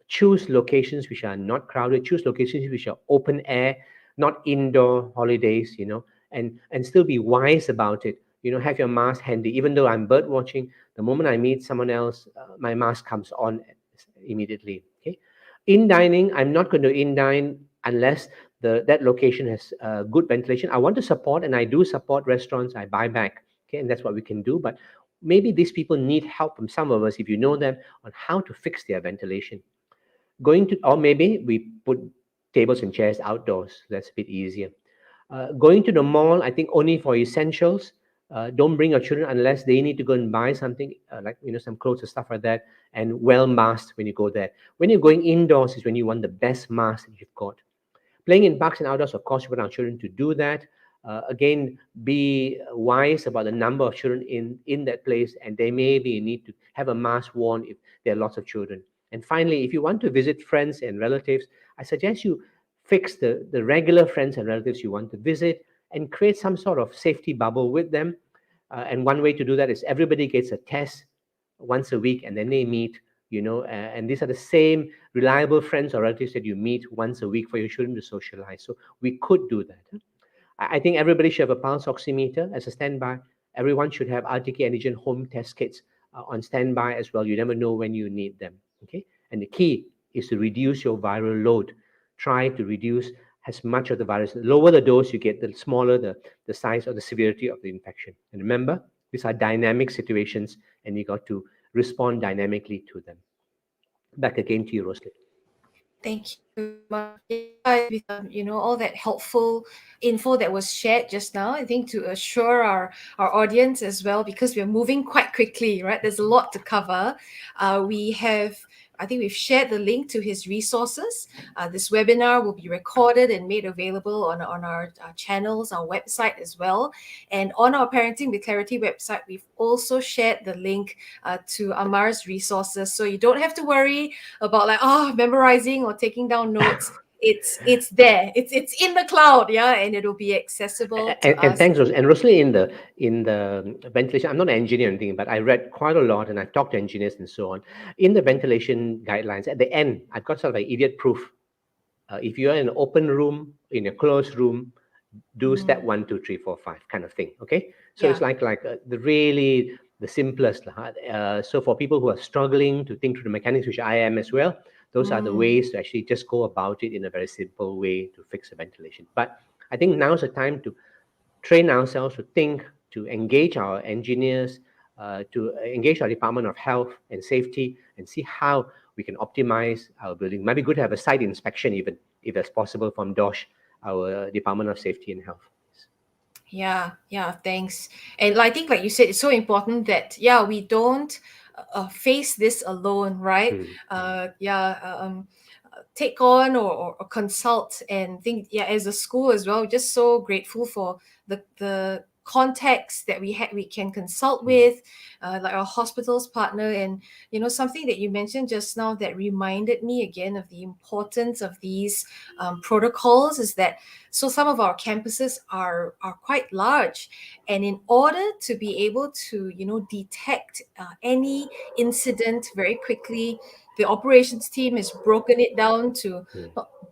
choose locations which are not crowded, choose locations which are open air, not indoor holidays, and still be wise about it. Have your mask handy. Even though I'm bird watching, the moment I meet someone else, my mask comes on immediately. Okay. In dining, I'm not going to in dine unless that location has good ventilation. I want to support, and I do support restaurants. I buy back. Okay, and that's what we can do. But maybe these people need help from some of us, if you know them, on how to fix their ventilation. Or maybe we put tables and chairs outdoors. That's a bit easier. Going to the mall, I think only for essentials. Don't bring your children unless they need to go and buy something, like some clothes or stuff like that, and well masked when you go there. When you're going indoors is when you want the best mask that you've got. Playing in parks and outdoors, of course, we want our children to do that. Again, be wise about the number of children in that place, and they maybe need to have a mask worn if there are lots of children. And finally, if you want to visit friends and relatives, I suggest you fix the regular friends and relatives you want to visit and create some sort of safety bubble with them. And one way to do that is everybody gets a test once a week, and then they meet. And these are the same reliable friends or relatives that you meet once a week for your children to socialize. So we could do that. I think everybody should have a pulse oximeter as a standby. Everyone should have RTK antigen home test kits on standby as well. You never know when you need them. Okay, and the key is to reduce your viral load. Try to reduce as much of the virus. The lower the dose you get, the smaller the size or the severity of the infection. And remember, these are dynamic situations, and you got to respond dynamically to them. Back again to you, Rosalie. Thank you very much. Yeah, with all that helpful info that was shared just now, I think to assure our audience as well, because we're moving quite quickly, right? There's a lot to cover. I think we've shared the link to his resources. This webinar will be recorded and made available on our channels, our website as well. And on our Parenting with Clarity website, we've also shared the link to Amar's resources. So you don't have to worry about memorizing or taking down notes. It's there. It's in the cloud, yeah, and it'll be accessible to And us. thanks, Rose. And Rosalie, in the ventilation, I'm not an engineer or anything, but I read quite a lot and I talked to engineers and so on. In the ventilation guidelines, at the end, I've got sort of like idiot proof. If you're in an open room, in a closed room, do step 1, 2, 3, 4, 5 kind of thing. Okay, so it's Yeah. like the simplest. So for people who are struggling to think through the mechanics, which I am as well, those are the ways to actually just go about it in a very simple way to fix the ventilation. But I think now's the time to train ourselves to think, to engage our engineers, to engage our Department of Health and Safety, and see how we can optimize our building. Might be good to have a site inspection, even if that's possible, from DOSH, our Department of Safety and Health. Yeah, thanks. And I think, like you said, it's so important that we don't face this alone, right? Mm. Take on or consult and think. Yeah, as a school as well, just so grateful for the context that we can consult with, like our hospitals partner. And something that you mentioned just now that reminded me again of the importance of these protocols is that some of our campuses are quite large, and in order to be able to detect any incident very quickly, the operations team has broken it down to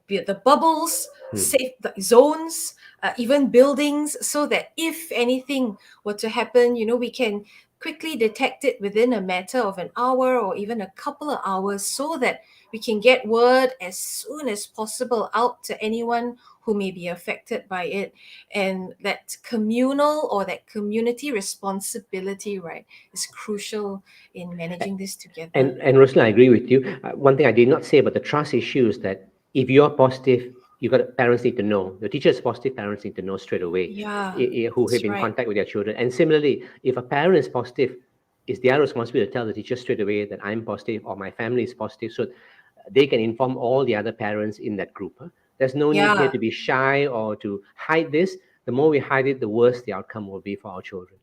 the bubbles, safe the zones, even buildings, so that if anything were to happen, we can quickly detect it within a matter of an hour or even a couple of hours, so that we can get word as soon as possible out to anyone who may be affected by it. And that communal or that community responsibility, right, is crucial in managing this together. And Rosalind, I agree with you. One thing I did not say about the trust issue is that if you're positive, you got parents need to know. The teacher is positive, parents need to know straight away Yeah, who have that's been in right. contact with their children. And similarly, if a parent is positive, it's their responsibility to tell the teacher straight away that I'm positive or my family is positive, so they can inform all the other parents in that group. Huh? There's no need here Yeah. to be shy or to hide this. The more we hide it, the worse the outcome will be for our children.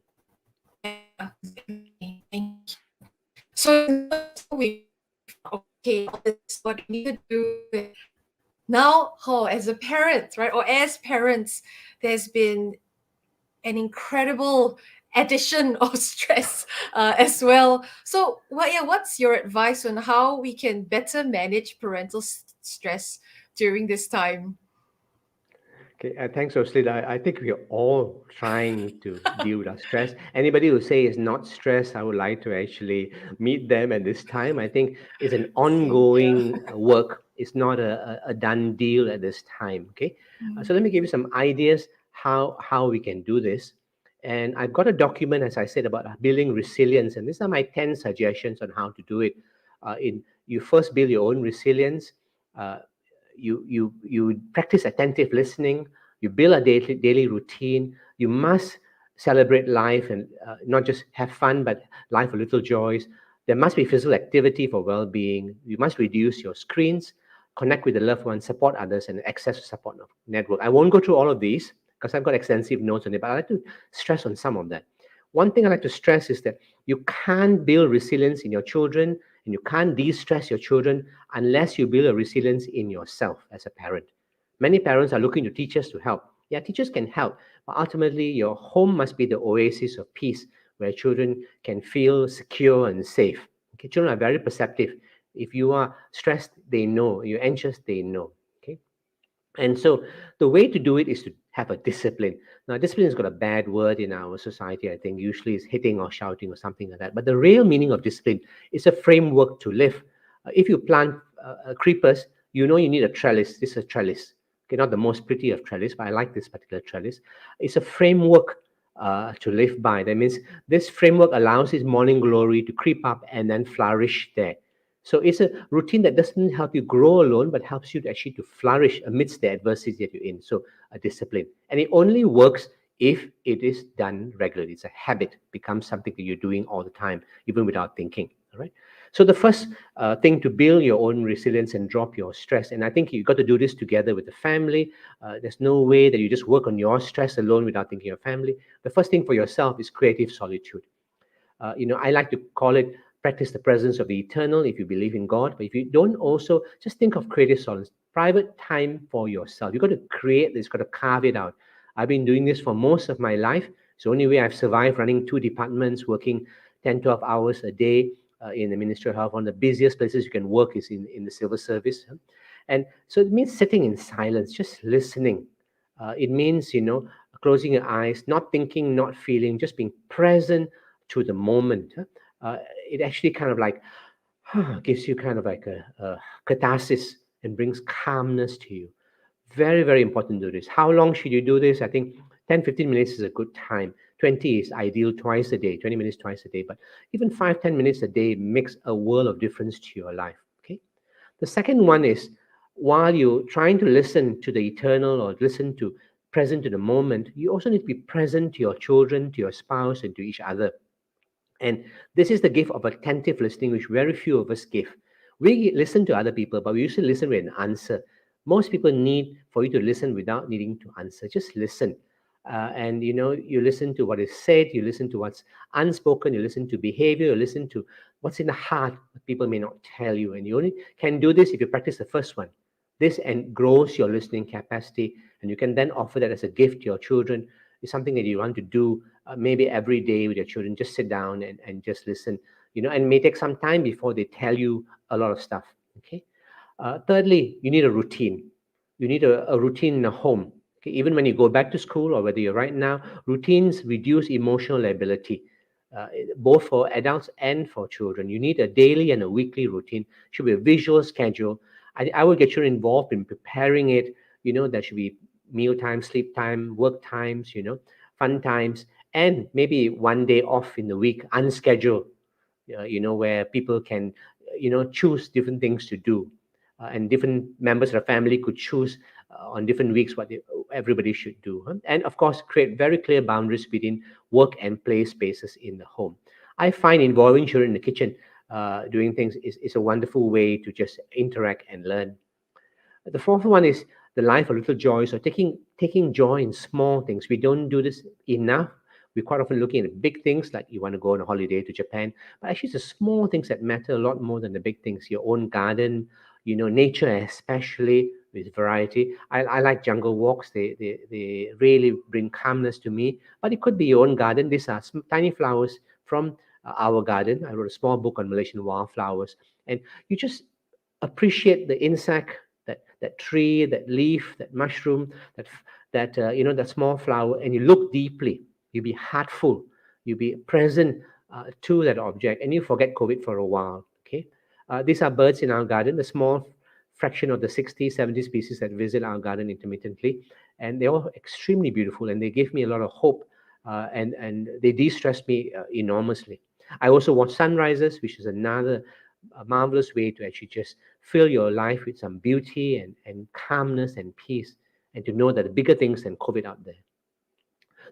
Yeah, exactly. Thank you. So now we've okay all this what we need to do with now, oh, as a parent, right, or as parents, there's been an incredible addition of stress as well. So, what's your advice on how we can better manage parental stress during this time? Okay, thanks, Rosalie. I think we are all trying to deal with our stress. Anybody who say is not stressed, I would like to actually meet them at this time. I think it's an Same here. ongoing work. It's not a done deal at this time. Okay, so let me give you some ideas how we can do this. And I've got a document, as I said, about building resilience, and these are my 10 suggestions on how to do it. In you first build your own resilience. Uh, you practice attentive listening. You build a daily routine. You must celebrate life and not just have fun, but life with little joys. There must be physical activity for well-being. You must reduce your screens, connect with the loved ones, support others, and access to support network. I won't go through all of these because I've got extensive notes on it, but I like to stress on some of that. One thing I like to stress is that you can't build resilience in your children and you can't de-stress your children unless you build a resilience in yourself as a parent. Many parents are looking to teachers to help. Yeah, teachers can help, but ultimately your home must be the oasis of peace where children can feel secure and safe. Okay, children are very perceptive. If you are stressed, they know. You're anxious, they know. Okay, and so the way to do it is to have a discipline. Now, discipline has got a bad word in our society, I think. Usually it's hitting or shouting or something like that. But the real meaning of discipline is a framework to live. If you plant creepers, you know you need a trellis. This is a trellis. Okay, not the most pretty of trellis, but I like this particular trellis. It's a framework to live by. That means this framework allows its morning glory to creep up and then flourish there. So it's a routine that doesn't help you grow alone, but helps you to actually to flourish amidst the adversity that you're in. So a discipline, and it only works if it is done regularly. It's a habit, becomes something that you're doing all the time, even without thinking. All right. So the first thing to build your own resilience and drop your stress, and I think you've got to do this together with the family. There's no way that you just work on your stress alone without thinking of family. The first thing for yourself is creative solitude. I like to call it practice the presence of the eternal if you believe in God. But if you don't, also just think of creative solace, private time for yourself. You've got to create this, got to carve it out. I've been doing this for most of my life. It's the only way I've survived running two departments, working 10, 12 hours a day in the Ministry of Health. One of the busiest places you can work is in the civil service. And so it means sitting in silence, just listening. It means, closing your eyes, not thinking, not feeling, just being present to the moment. It actually kind of like gives you kind of like a catharsis and brings calmness to you. Very, very important to do this. How long should you do this? I think 10, 15 minutes is a good time. 20 is ideal twice a day, 20 minutes twice a day. But even 5, 10 minutes a day makes a world of difference to your life. Okay. The second one is while you're trying to listen to the eternal or listen to present to the moment, you also need to be present to your children, to your spouse, and to each other. And this is the gift of attentive listening, which very few of us give. We listen to other people, but we usually listen with an answer. Most people need for you to listen without needing to answer. Just listen. And you listen to what is said, you listen to what's unspoken, you listen to behavior, you listen to what's in the heart that people may not tell you. And you only can do this if you practice the first one. This and grows your listening capacity, and you can then offer that as a gift to your children. It's something that you want to do maybe every day with your children. Just sit down and just listen, and may take some time before they tell you a lot of stuff. Okay. Thirdly, you need a routine. You need a routine in a home. Okay? Even when you go back to school or whether you're right now, routines reduce emotional liability. both for adults and for children. You need a daily and a weekly routine. Should be a visual schedule. I would get you involved in preparing it. There should be meal time, sleep time, work times, fun times, and maybe one day off in the week, unscheduled, where people can, choose different things to do. And different members of the family could choose on different weeks what everybody should do. And of course, create very clear boundaries between work and play spaces in the home. I find involving children in the kitchen doing things is a wonderful way to just interact and learn. The fourth one is the life of little joys, or taking joy in small things. We don't do this enough. We're quite often looking at big things, like you want to go on a holiday to Japan, but actually it's the small things that matter a lot more than the big things. Your own garden, nature, especially with variety. I like jungle walks. They really bring calmness to me. But it could be your own garden. These are tiny flowers from our garden. I wrote a small book on Malaysian wildflowers, and you just appreciate the insect, that tree, that leaf, that mushroom, that small flower, and you look deeply. You be heartful. You be present to that object, and you forget COVID for a while. Okay, these are birds in our garden. The small fraction of the 60, 70 species that visit our garden intermittently, and they're all extremely beautiful, and they give me a lot of hope, and they de-stress me enormously. I also watch sunrises, which is another a marvelous way to actually just fill your life with some beauty and calmness and peace, and to know that the bigger things than COVID out there.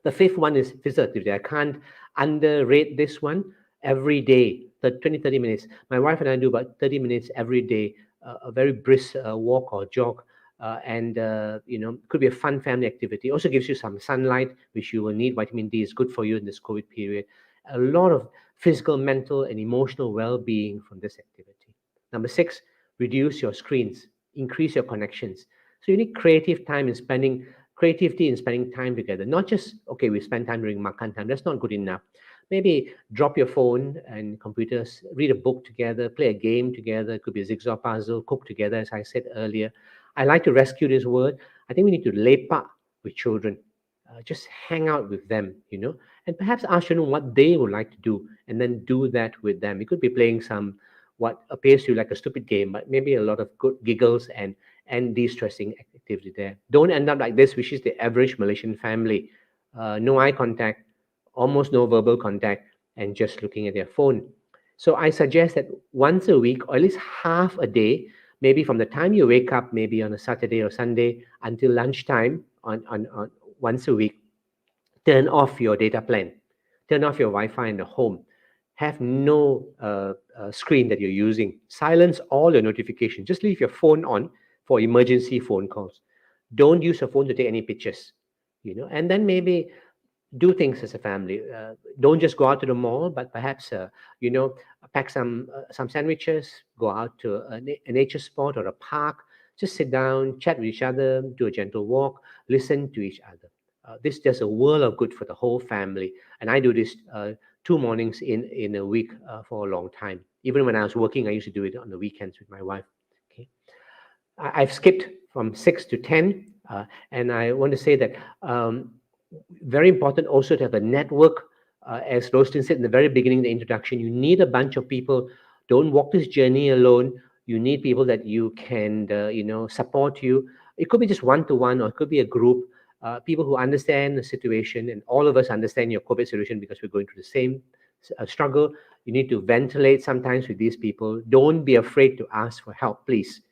The fifth one is physical activity. I can't underrate this one. Every day, 20, 30 minutes. My wife and I do about 30 minutes every day, a very brisk walk or jog. And could be a fun family activity. Also gives you some sunlight, which you will need. Vitamin D is good for you in this COVID period. A lot of physical, mental, and emotional well-being from this activity. Number six, reduce your screens, increase your connections. So you need creativity in spending time together. Not just, okay, we spend time during makan time. That's not good enough. Maybe drop your phone and computers, read a book together, play a game together. It could be a jigsaw puzzle, cook together, as I said earlier. I like to rescue this word. I think we need to lepak with children. Just hang out with them, and perhaps ask children what they would like to do, and then do that with them. It could be playing some what appears to you like a stupid game, but maybe a lot of good giggles and de-stressing activity there. Don't end up like this, which is the average Malaysian family. No eye contact, almost no verbal contact, and just looking at their phone. So I suggest that once a week, or at least half a day, maybe from the time you wake up, maybe on a Saturday or Sunday, until lunchtime on once a week, turn off your data plan, turn off your Wi-Fi in the home, have no screen that you're using, silence all your notifications, just leave your phone on for emergency phone calls. Don't use your phone to take any pictures, and then maybe do things as a family. Don't just go out to the mall, but perhaps you know pack some sandwiches, go out to a nature spot or a park, just sit down, chat with each other, do a gentle walk, listen to each other. This does a world of good for the whole family, and I do this 2 mornings in a week for a long time. Even when I was working, I used to do it on the weekends with my wife. Okay, I've skipped from 6 to 10, and I want to say that very important also to have a network. As Rostin said in the very beginning, the introduction, you need a bunch of people. Don't walk this journey alone. You need people that you can, support you. It could be just one-to-one, or it could be a group. People who understand the situation, and all of us understand your COVID situation because we're going through the same struggle. You need to ventilate sometimes with these people. Don't be afraid to ask for help, please.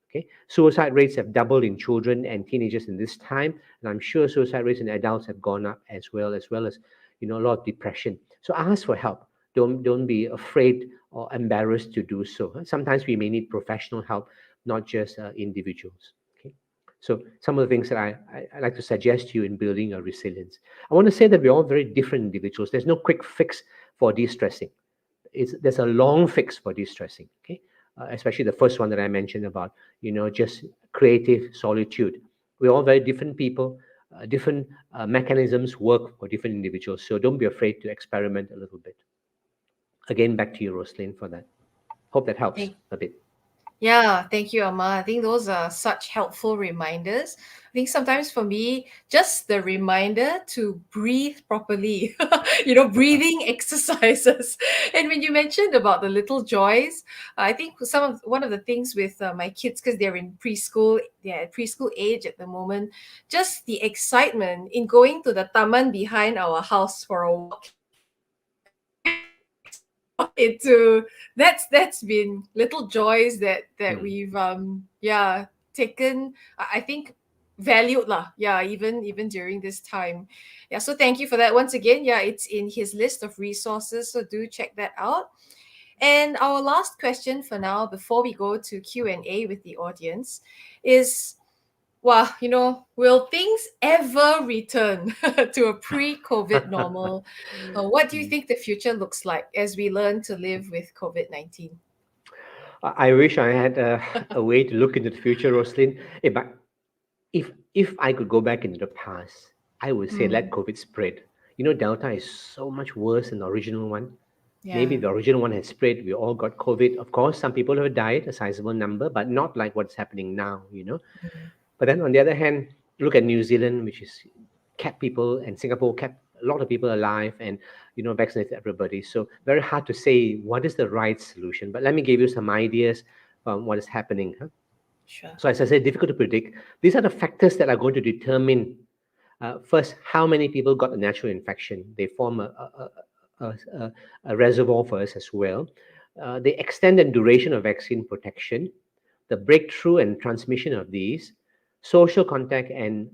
Okay, suicide rates have doubled in children and teenagers in this time, and I'm sure suicide rates in adults have gone up as well as a lot of depression. So ask for help. Don't be afraid or embarrassed to do so. Sometimes we may need professional help, not just individuals. Okay, so some of the things that I like to suggest to you in building your resilience. I want to say that we're all very different individuals. There's no quick fix for de-stressing. There's a long fix for de-stressing. Okay, especially the first one that I mentioned about just creative solitude. We're all very different people. Different mechanisms work for different individuals. So don't be afraid to experiment a little bit. Again, back to you, Roslyn, for that. Hope that helps Thank, a bit. Yeah, thank you, Amma. I think those are such helpful reminders. I think sometimes for me, just the reminder to breathe properly, breathing exercises. And when you mentioned about the little joys, I think one of the things with my kids, because they're at preschool age at the moment, just the excitement in going to the taman behind our house for a walk. Into that's been little joys that Mm. we've taken, I think, valued lah, yeah, even during this time. Yeah, so thank you for that once again. Yeah, it's in his list of resources, so do check that out. And our last question for now, before we go to Q&A with the audience, is, wow, will things ever return to a pre-COVID normal? What do you Mm. think the future looks like as we learn to live with COVID-19? I wish I had a way to look into the future, Roslyn. But if I could go back into the past, I would say let Mm, COVID spread. You know, Delta is so much worse than the original one. yeah. Maybe the original one had spread. We all got COVID. Of course, some people have died, a sizable number, but not like what's happening now. Mm, But then on the other hand, look at New Zealand, which is kept people, and Singapore kept a lot of people alive, and vaccinated everybody. So very hard to say what is the right solution. But let me give you some ideas on what is happening. Huh? sure. So as I said, difficult to predict. These are the factors that are going to determine first how many people got a natural infection. They form a reservoir for us as well. The extent and duration of vaccine protection, the breakthrough and transmission of these, social contact and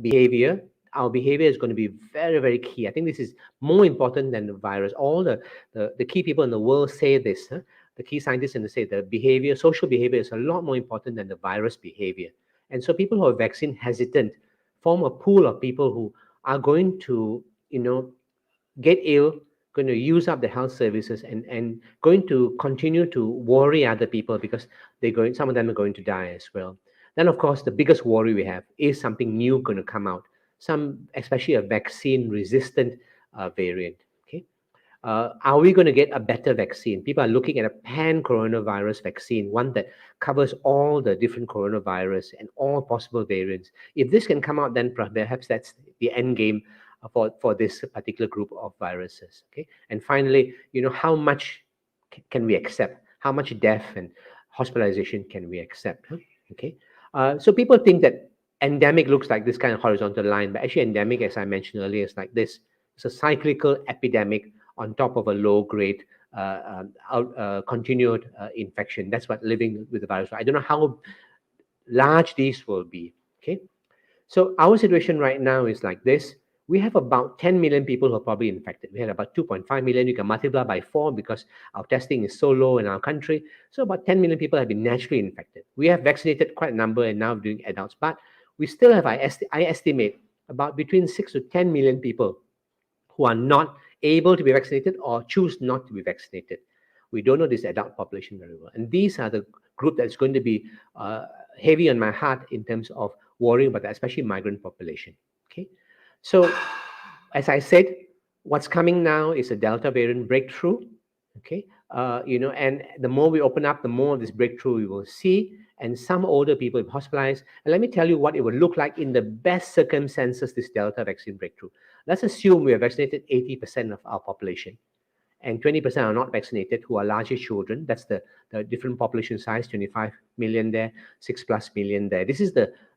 behavior. Our behavior is going to be very, very key. I think this is more important than the virus. All the key people in the world say this. Huh? The key scientists in the say the behavior, social behavior is a lot more important than the virus behavior. And so people who are vaccine hesitant form a pool of people who are going to, get ill, going to use up the health services, and going to continue to worry other people because some of them are going to die as well. Then, of course, the biggest worry we have is something new going to come out, especially a vaccine resistant variant. Okay, are we going to get a better vaccine? People are looking at a pan coronavirus vaccine, one that covers all the different coronavirus and all possible variants. If this can come out, then perhaps that's the end game for this particular group of viruses. Okay, and finally, how much can we accept? How much death and hospitalization can we accept? Huh? Okay, so people think that endemic looks like this kind of horizontal line, but actually endemic, as I mentioned earlier, is like this. It's a cyclical epidemic on top of a low grade continued infection. That's what living with the virus. I don't know how large these will be. Okay, so our situation right now is like this. We have about 10 million people who are probably infected. We had about 2.5 million. You can multiply by 4 because our testing is so low in our country. So about 10 million people have been naturally infected. We have vaccinated quite a number and now doing adults, but we still have, I estimate, about between 6 to 10 million people who are not able to be vaccinated or choose not to be vaccinated. We don't know this adult population very well. And these are the group that's going to be uh, heavy on my heart in terms of worrying about that, especially migrant population. Okay. So, as I said, what's coming now is a Delta variant breakthrough. Okay. And the more we open up, the more of this breakthrough we will see. And some older people will be hospitalized. And let me tell you what it would look like in the best circumstances, this Delta vaccine breakthrough. Let's assume we have vaccinated 80% of our population and 20% are not vaccinated, who are largely children. That's the different population size, 25 million there, 6 plus million there.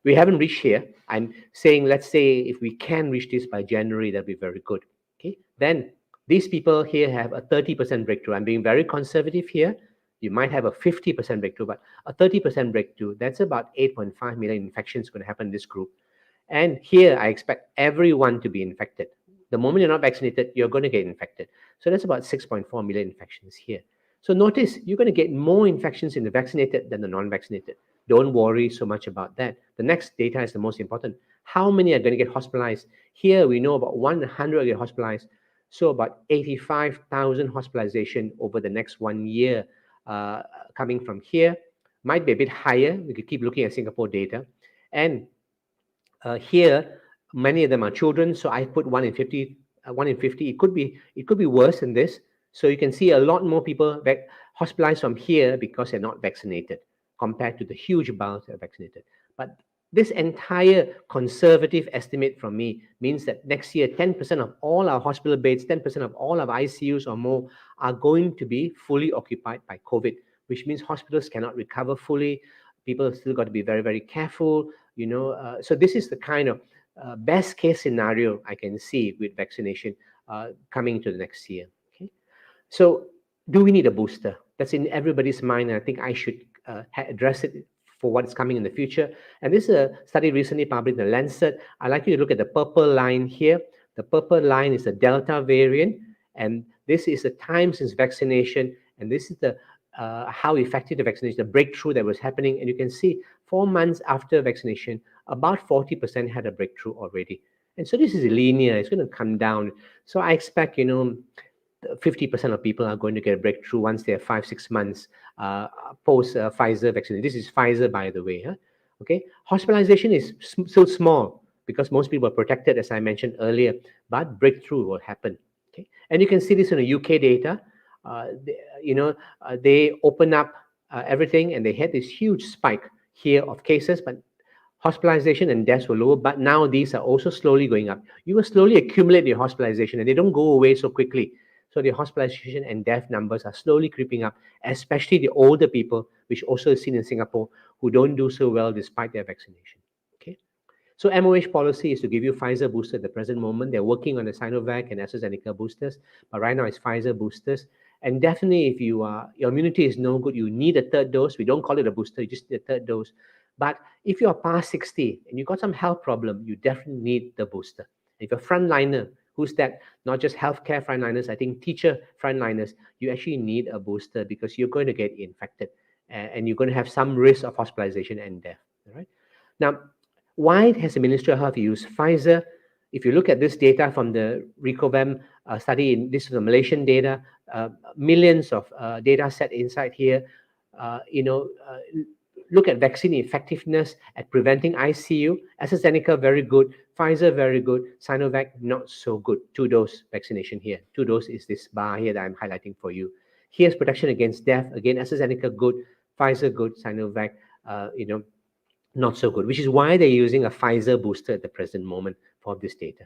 We haven't reached here. I'm saying, let's say if we can reach this by January, that'd be very good. Okay. Then these people here have a 30% breakthrough. I'm being very conservative here. You might have a 50% breakthrough, but a 30% breakthrough, that's about 8.5 million infections going to happen in this group. And here, I expect everyone to be infected. The moment you're not vaccinated, you're going to get infected. So that's about 6.4 million infections here. So notice you're going to get more infections in the vaccinated than the non-vaccinated. Don't worry so much about that. The next data is the most important. How many are going to get hospitalized? Here we know about 100 get hospitalized. So about 85,000 hospitalization over the next 1 year coming from here. Might be a bit higher. We could keep looking at Singapore data. And here, many of them are children, so I put 1 in 50. 1 in 50. It could be worse than this. So you can see a lot more people hospitalized from here because they're not vaccinated. compared to the huge bulk that are vaccinated. But this entire conservative estimate from me means that next year, 10% of all our hospital beds, 10% of all of ICUs or more are going to be fully occupied by COVID, which means hospitals cannot recover fully. People have still got to be very, very careful, So this is the kind of best case scenario I can see with vaccination coming into the next year. Okay, so do we need a booster? That's in everybody's mind, and I think I should address it for what's coming in the future. And this is a study recently published in the Lancet. I'd like you to look at the purple line here. The purple line is the Delta variant, and this is the time since vaccination, and this is the how effective the vaccination, the breakthrough that was happening. And you can see 4 months after vaccination, about 40% had a breakthrough already. And so this is linear, it's going to come down. So I expect, 50% of people are going to get a breakthrough once they're 5-6 months post Pfizer vaccine. This is Pfizer, by the way. Huh? Okay, hospitalization is still small because most people are protected, as I mentioned earlier, but breakthrough will happen. Okay, and you can see this in the UK data. They open up everything, and they had this huge spike here of cases, but hospitalization and deaths were lower. But now these are also slowly going up. You will slowly accumulate your hospitalization, and they don't go away so quickly. So the hospitalization and death numbers are slowly creeping up, especially the older people, which also is seen in Singapore, who don't do so well despite their vaccination. Okay. So MOH policy is to give you Pfizer booster at the present moment. They're working on the Sinovac and AstraZeneca boosters, but right now it's Pfizer boosters. And definitely, if your immunity is no good, you need a third dose. We don't call it a booster; you just need a third dose. But if you're past 60 and you've got some health problem, you definitely need the booster. If you're a frontliner, who's that? Not just healthcare frontliners, I think teacher frontliners, you actually need a booster because you're going to get infected and you're going to have some risk of hospitalization and death. All right. Now, why has the Ministry of Health used Pfizer? If you look at this data from the Recovem study, this is the Malaysian data, millions of data set inside here. Look at vaccine effectiveness at preventing ICU. AstraZeneca, very good. Pfizer, very good. Sinovac, not so good. 2-dose vaccination here. 2-dose is this bar here that I'm highlighting for you. Here's protection against death. Again, AstraZeneca, good. Pfizer, good. Sinovac, not so good, which is why they're using a Pfizer booster at the present moment for this data.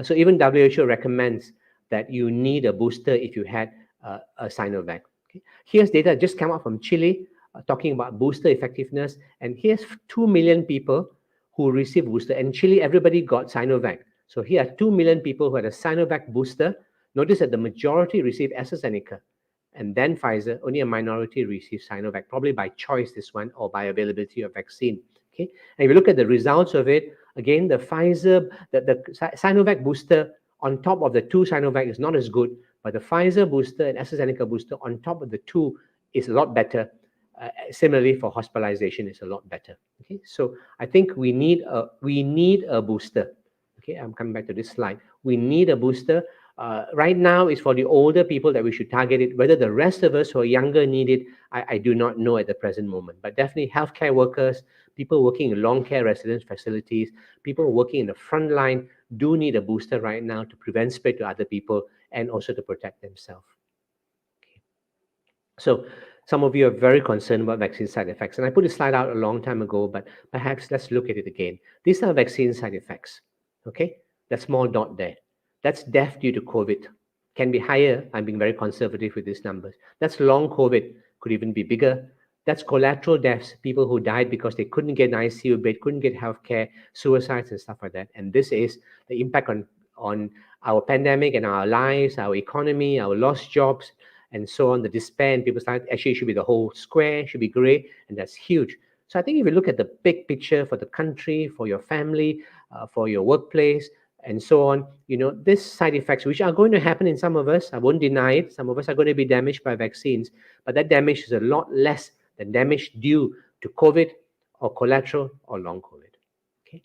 So even WHO recommends that you need a booster if you had a Sinovac. Okay. Here's data just came out from Chile talking about booster effectiveness, and here's 2 million people who received booster. And Chile, everybody got Sinovac. So here are 2 million people who had a Sinovac booster. Notice that the majority received AstraZeneca, and then Pfizer. Only a minority received Sinovac, probably by choice, this one, or by availability of vaccine. Okay, and if you look at the results of it, again, the Pfizer, the Sinovac booster on top of the 2 Sinovac is not as good, but the Pfizer booster and AstraZeneca booster on top of the 2 is a lot better. Similarly, for hospitalization, is a lot better. Okay, so I think we need a booster. Okay, I'm coming back to this slide. We need a booster. Right now, it's for the older people that we should target it. Whether the rest of us who are younger need it, I do not know at the present moment. But definitely, healthcare workers, people working in long care residence facilities, people working in the front line do need a booster right now to prevent spread to other people and also to protect themselves. Okay. So some of you are very concerned about vaccine side effects. And I put this slide out a long time ago, but perhaps let's look at it again. These are vaccine side effects. Okay, that small dot there. That's death due to COVID. Can be higher. I'm being very conservative with these numbers. That's long COVID. Could even be bigger. That's collateral deaths, people who died because they couldn't get an ICU bed, couldn't get healthcare, suicides and stuff like that. And this is the impact on our pandemic and our lives, our economy, our lost jobs, and so on. The despair in people's lives, actually, it should be the whole square, should be gray, and that's huge. So I think if you look at the big picture for the country, for your family, for your workplace, and so on, these side effects, which are going to happen in some of us, I won't deny it, some of us are going to be damaged by vaccines, but that damage is a lot less than damage due to COVID or collateral or long COVID. Okay.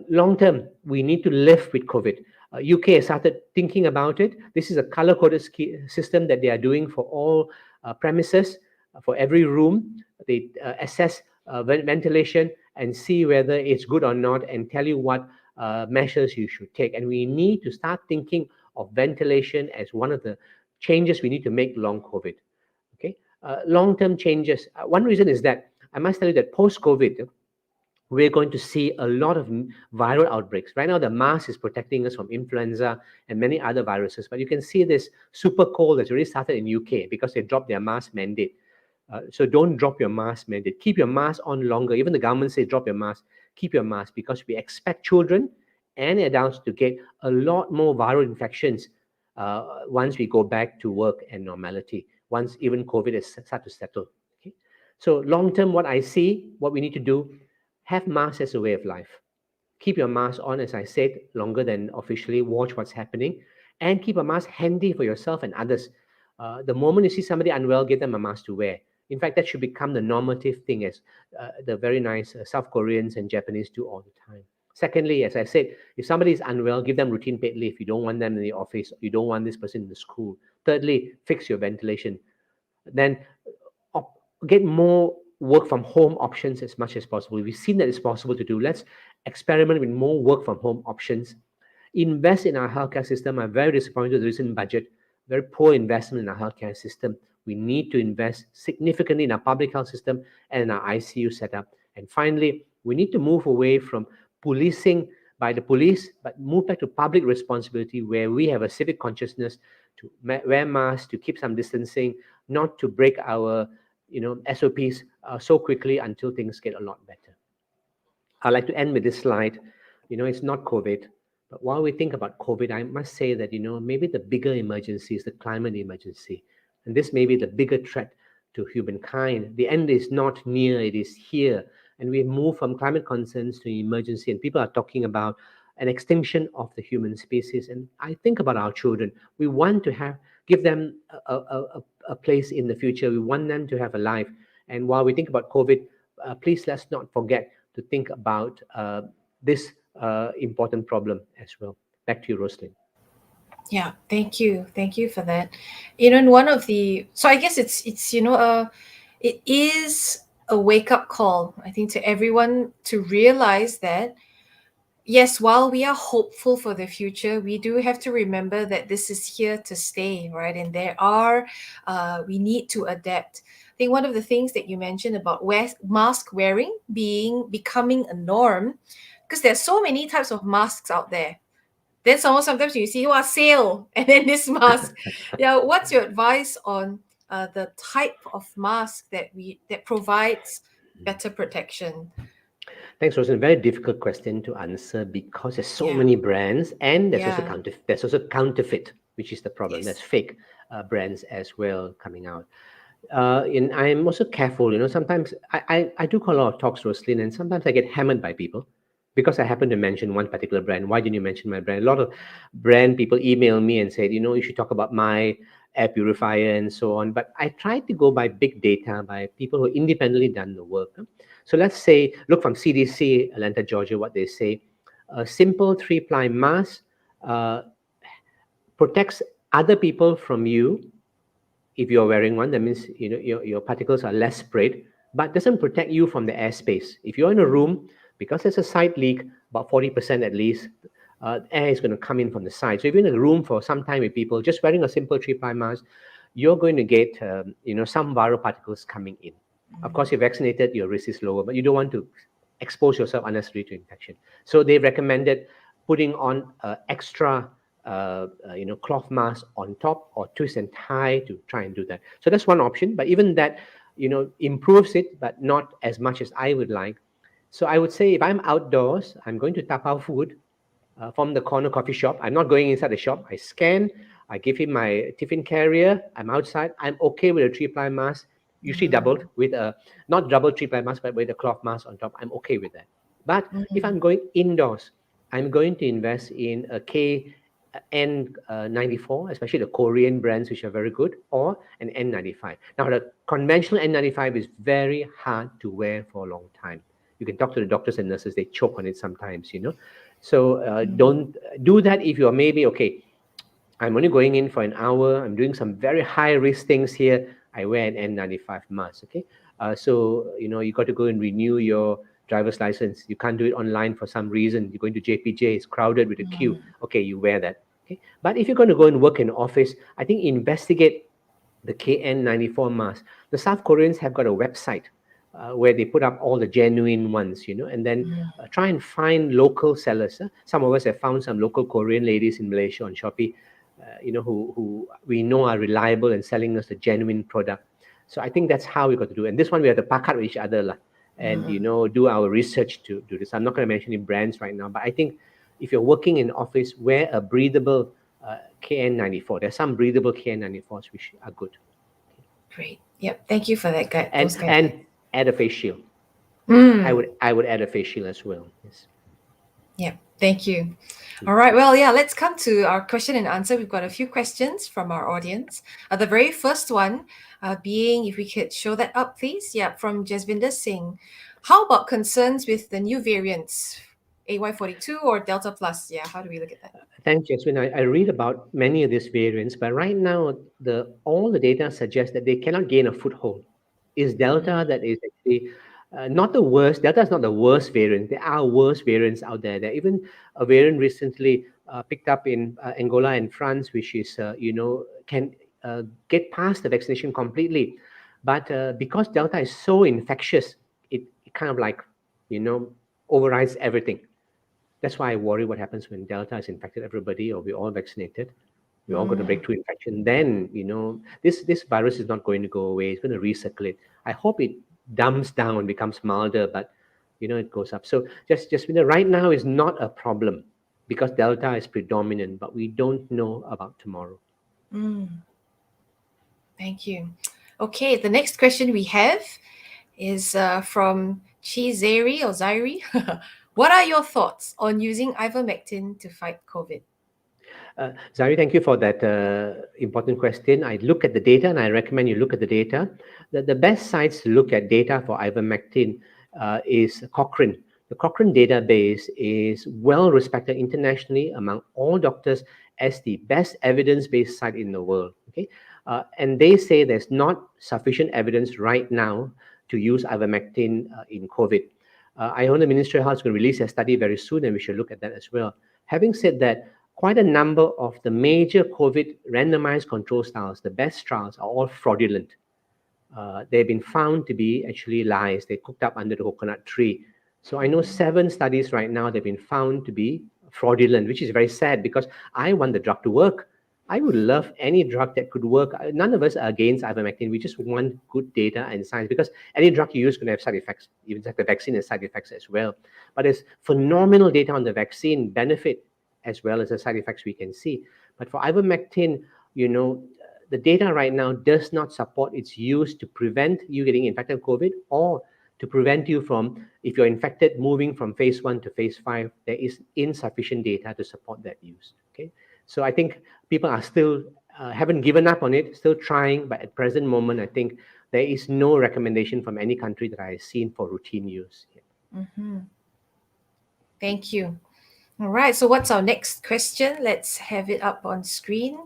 Long term, we need to live with COVID. UK has started thinking about it. This is a color-coded system that they are doing for all premises, for every room. They assess ventilation and see whether it's good or not and tell you what measures you should take. And we need to start thinking of ventilation as one of the changes we need to make long COVID. Okay. Long-term changes. One reason is that I must tell you that post-COVID, we're going to see a lot of viral outbreaks. Right now, the mask is protecting us from influenza and many other viruses. But you can see this super cold that's already started in UK because they dropped their mask mandate. So don't drop your mask mandate. Keep your mask on longer. Even the government says drop your mask. Keep your mask because we expect children and adults to get a lot more viral infections once we go back to work and normality. Once even COVID is start to settle. Okay? So long term, what I see, what we need to do, have masks as a way of life. Keep your mask on, as I said, longer than officially. Watch what's happening, and keep a mask handy for yourself and others. The moment you see somebody unwell, give them a mask to wear. In fact, that should become the normative thing, as the very nice South Koreans and Japanese do all the time. Secondly, as I said, if somebody is unwell, give them routine paid leave. You don't want them in the office. You don't want this person in the school. Thirdly, fix your ventilation. Then get more work from home options as much as possible. We've seen that it's possible to do. Let's experiment with more work from home options. Invest in our healthcare system. I'm very disappointed with the recent budget. Very poor investment in our healthcare system. We need to invest significantly in our public health system and in our ICU setup. And finally, we need to move away from policing by the police, but move back to public responsibility where we have a civic consciousness to wear masks, to keep some distancing, not to break our SOPs so quickly until things get a lot better. I'd like to end with this slide. It's not COVID, but while we think about COVID, I must say that, maybe the bigger emergency is the climate emergency. And this may be the bigger threat to humankind. The end is not near, it is here. And we've moved from climate concerns to emergency, and people are talking about an extinction of the human species. And I think about our children. We want to give them a place in the future. We want them to have a life. And while we think about COVID, please let's not forget to think about this important problem as well. Back to you, Roslyn. Yeah, thank you for that. And one of the so I guess it's it is a wake up call, I think, to everyone to realize that yes, while we are hopeful for the future, we do have to remember that this is here to stay, right? And we need to adapt. I think one of the things that you mentioned about mask wearing becoming a norm, because there's so many types of masks out there. Then sometimes you see, sale, and then this mask. Yeah, what's your advice on the type of mask that provides better protection? Thanks, Rosen. Very difficult question to answer because there's so Yeah, many brands, and yeah, there's also counterfeit, which is the problem. There's yes. fake brands as well coming out. And I'm also careful. Sometimes I do call a lot of talks, Roslyn, and sometimes I get hammered by people because I happen to mention one particular brand. Why didn't you mention my brand? A lot of brand people email me and say, you should talk about my air purifier and so on. But I try to go by big data, by people who independently done the work. So let's say, look from CDC, Atlanta, Georgia, what they say. A simple 3-ply mask uh, protects other people from you. If you're wearing one, that means your particles are less sprayed, but doesn't protect you from the airspace. If you're in a room, because there's a side leak, about 40% at least, air is going to come in from the side. So if you're in a room for some time with people, just wearing a simple 3-ply mask, you're going to get some viral particles coming in. Of course, you're vaccinated, your risk is lower, but you don't want to expose yourself unnecessarily to infection. So they recommended putting on extra cloth mask on top or twist and tie to try and do that. So that's one option, but even that, improves it, but not as much as I would like. So I would say if I'm outdoors, I'm going to tapao food from the corner coffee shop. I'm not going inside the shop. I scan, I give him my tiffin carrier. I'm outside. I'm okay with a 3-ply mask, usually doubled with not double 3-ply mask, but with a cloth mask on top. I'm okay with that. But if I'm going indoors, I'm going to invest in a N94, especially the Korean brands, which are very good, or an N95. Now, the conventional N95 is very hard to wear for a long time. You can talk to the doctors and nurses, they choke on it sometimes, So don't do that if you're maybe, okay, I'm only going in for an hour, I'm doing some very high risk things here, I wear an N95 mask, okay? So, you got to go and renew your driver's license. You can't do it online for some reason. You're going to JPJ, it's crowded with a queue. Okay, you wear that. Okay, but if you're going to go and work in an office, I think investigate the KN94 mask. The South Koreans have got a website where they put up all the genuine ones, and then try and find local sellers. Some of us have found some local Korean ladies in Malaysia on Shopee, who we know are reliable and selling us a genuine product. So I think that's how we got to do it. And this one we have to pack up with each other lah, and do our research to do this. I'm not going to mention any brands right now, but I think if you're working in office, wear a breathable KN94. There's some breathable KN94s which are good. Great. Yep. Thank you for that guide. and Those guidelines. and add a face shield. I would add a face shield as well. Yes. Yep. Thank you. All right. Well, yeah, let's come to our question and answer. We've got a few questions from our audience. The very first one being, if we could show that up, please. Yeah, from Jasvinder Singh. How about concerns with the new variants, AY42 or Delta Plus? Yeah, how do we look at that? Thanks, Jasmine. I read about many of these variants, but right now all the data suggests that they cannot gain a foothold. Is Delta that is actually not the worst? Delta is not the worst variant. There are worse variants out there. There even a variant recently picked up in Angola and France, which is can get past the vaccination completely, but because Delta is so infectious, it kind of like overrides everything. That's why I worry what happens when Delta has infected everybody or we're all vaccinated. We're all going to break through infection. Then, this virus is not going to go away. It's going to recirculate. I hope it dumps down, becomes milder, but, it goes up. So right now is not a problem because Delta is predominant, but we don't know about tomorrow. Thank you. Okay, the next question we have is from Chizeri or Zairi. What are your thoughts on using ivermectin to fight COVID? Zari, thank you for that important question. I look at the data and I recommend you look at the data. The best sites to look at data for ivermectin is Cochrane. The Cochrane database is well respected internationally among all doctors as the best evidence-based site in the world. Okay, and they say there's not sufficient evidence right now to use ivermectin in COVID. I know the Ministry of Health is going to release a study very soon, and we should look at that as well. Having said that, quite a number of the major COVID randomized control trials, the best trials, are all fraudulent. They've been found to be actually lies. They cooked up under the coconut tree. So I know 7 studies right now that have been found to be fraudulent, which is very sad because I want the drug to work. I would love any drug that could work. None of us are against ivermectin. We just want good data and science because any drug you use is going to have side effects. Even the vaccine has side effects as well. But there's phenomenal data on the vaccine benefit as well as the side effects we can see. But for ivermectin, the data right now does not support its use to prevent you getting infected with COVID or to prevent you from, if you're infected, moving from phase 1 to phase 5. There is insufficient data to support that use. Okay, so I think people are still haven't given up on it, still trying, but at present moment, I think there is no recommendation from any country that I have seen for routine use. Thank you. All right, so what's our next question? Let's have it up on screen.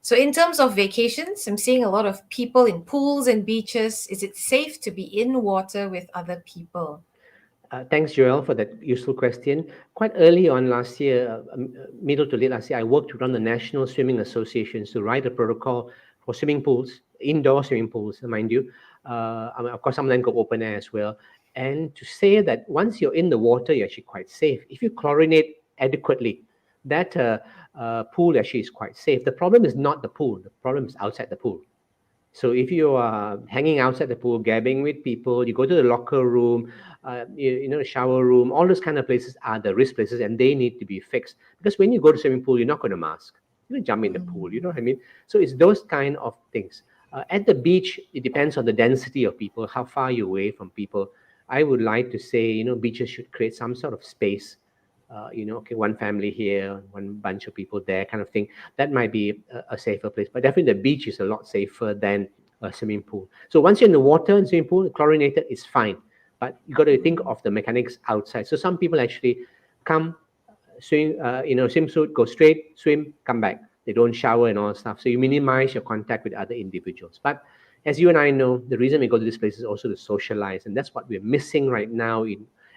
So in terms of vacations, I'm seeing a lot of people in pools and beaches. Is it safe to be in water with other people? Thanks, Joel, for that useful question. Quite early on last year, middle to late last year, I worked to run the National Swimming Associations to write a protocol for swimming pools, indoor swimming pools, mind you. Of course, some of them go open air as well. And to say that once you're in the water, you're actually quite safe. If you chlorinate adequately, that pool actually is quite safe. The problem is not the pool. The problem is outside the pool. So if you are hanging outside the pool, gabbing with people, you go to the locker room, the shower room, all those kind of places are the risk places and they need to be fixed. Because when you go to swimming pool, you're not going to mask. You don't jump in the pool, you know what I mean? So it's those kind of things. At the beach, it depends on the density of people, how far you're away from people. I would like to say, beaches should create some sort of space. Okay, one family here, one bunch of people there, kind of thing. That might be a safer place. But definitely the beach is a lot safer than a swimming pool. So once you're in the water and swimming pool, chlorinated is fine. But you got to think of the mechanics outside. So some people actually come, swim, swimsuit, go straight, swim, come back. They don't shower and all that stuff. So you minimize your contact with other individuals. But as you and I know, the reason we go to this place is also to socialize. And that's what we're missing right now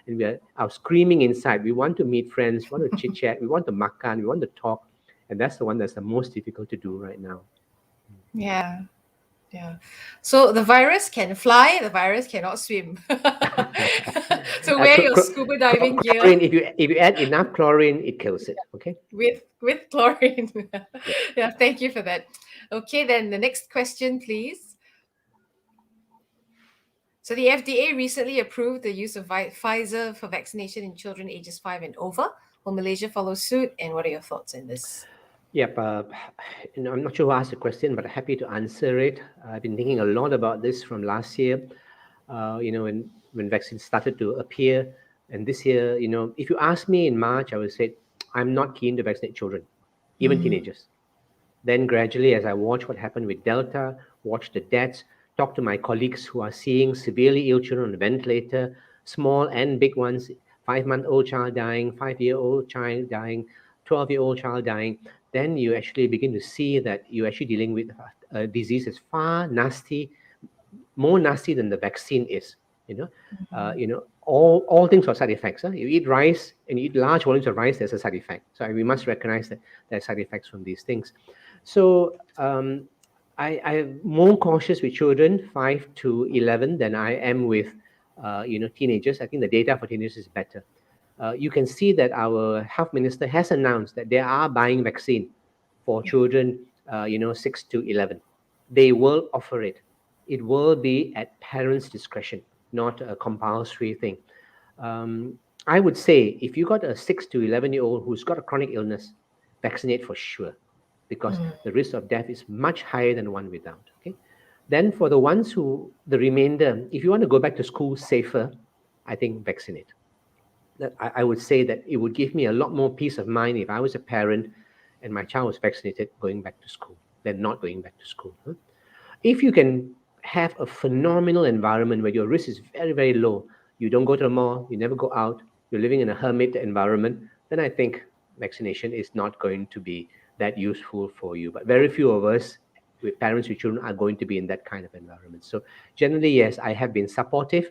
and we are screaming inside. We want to meet friends, we want to chit chat, we want to makan, we want to talk, and that's the one that's the most difficult to do right now. Yeah, Yeah. So the virus can fly, the virus cannot swim. So wear your scuba diving gear Chlorine, if you add enough chlorine, it kills it. Okay. with chlorine. Yeah. Yeah, thank you for that. Okay, then the next question, please. So the FDA recently approved the use of Pfizer for vaccination in children ages 5 and over. Will Malaysia follow suit? And what are your thoughts on this? Yep. I'm not sure who asked the question, but happy to answer it. I've been thinking a lot about this from last year. When vaccines started to appear, and this year, if you ask me in March, I would say I'm not keen to vaccinate children, even Mm, teenagers. Then gradually, as I watch what happened with Delta, watch the deaths, talk to my colleagues who are seeing severely ill children on a ventilator, small and big ones, 5-month-old child dying, 5-year-old child dying, 12-year-old child dying, then you actually begin to see that you're actually dealing with a disease that's far nasty, more nasty than the vaccine is. All things have side effects. Huh? You eat rice and you eat large volumes of rice, there's a side effect. So we must recognize that there are side effects from these things. So I'm more cautious with children 5 to 11 than I am with teenagers. I think the data for teenagers is better. You can see that our health minister has announced that they are buying vaccine for yeah. children, 6 to 11. They will offer it. It will be at parents' discretion, not a compulsory thing. Um, I would say if you got a 6 to 11-year-old who's got a chronic illness, vaccinate for sure, because Mm, the risk of death is much higher than one without. Okay. Then for the ones who the remainder, if you want to go back to school safer, I think vaccinate. That I would say that it would give me a lot more peace of mind if I was a parent and my child was vaccinated going back to school than not going back to school. Huh? If you can have a phenomenal environment where your risk is very, very low, you don't go to the mall, you never go out, you're living in a hermit environment, then I think vaccination is not going to be that useful for you. But very few of us with parents with children are going to be in that kind of environment. So generally, yes, I have been supportive,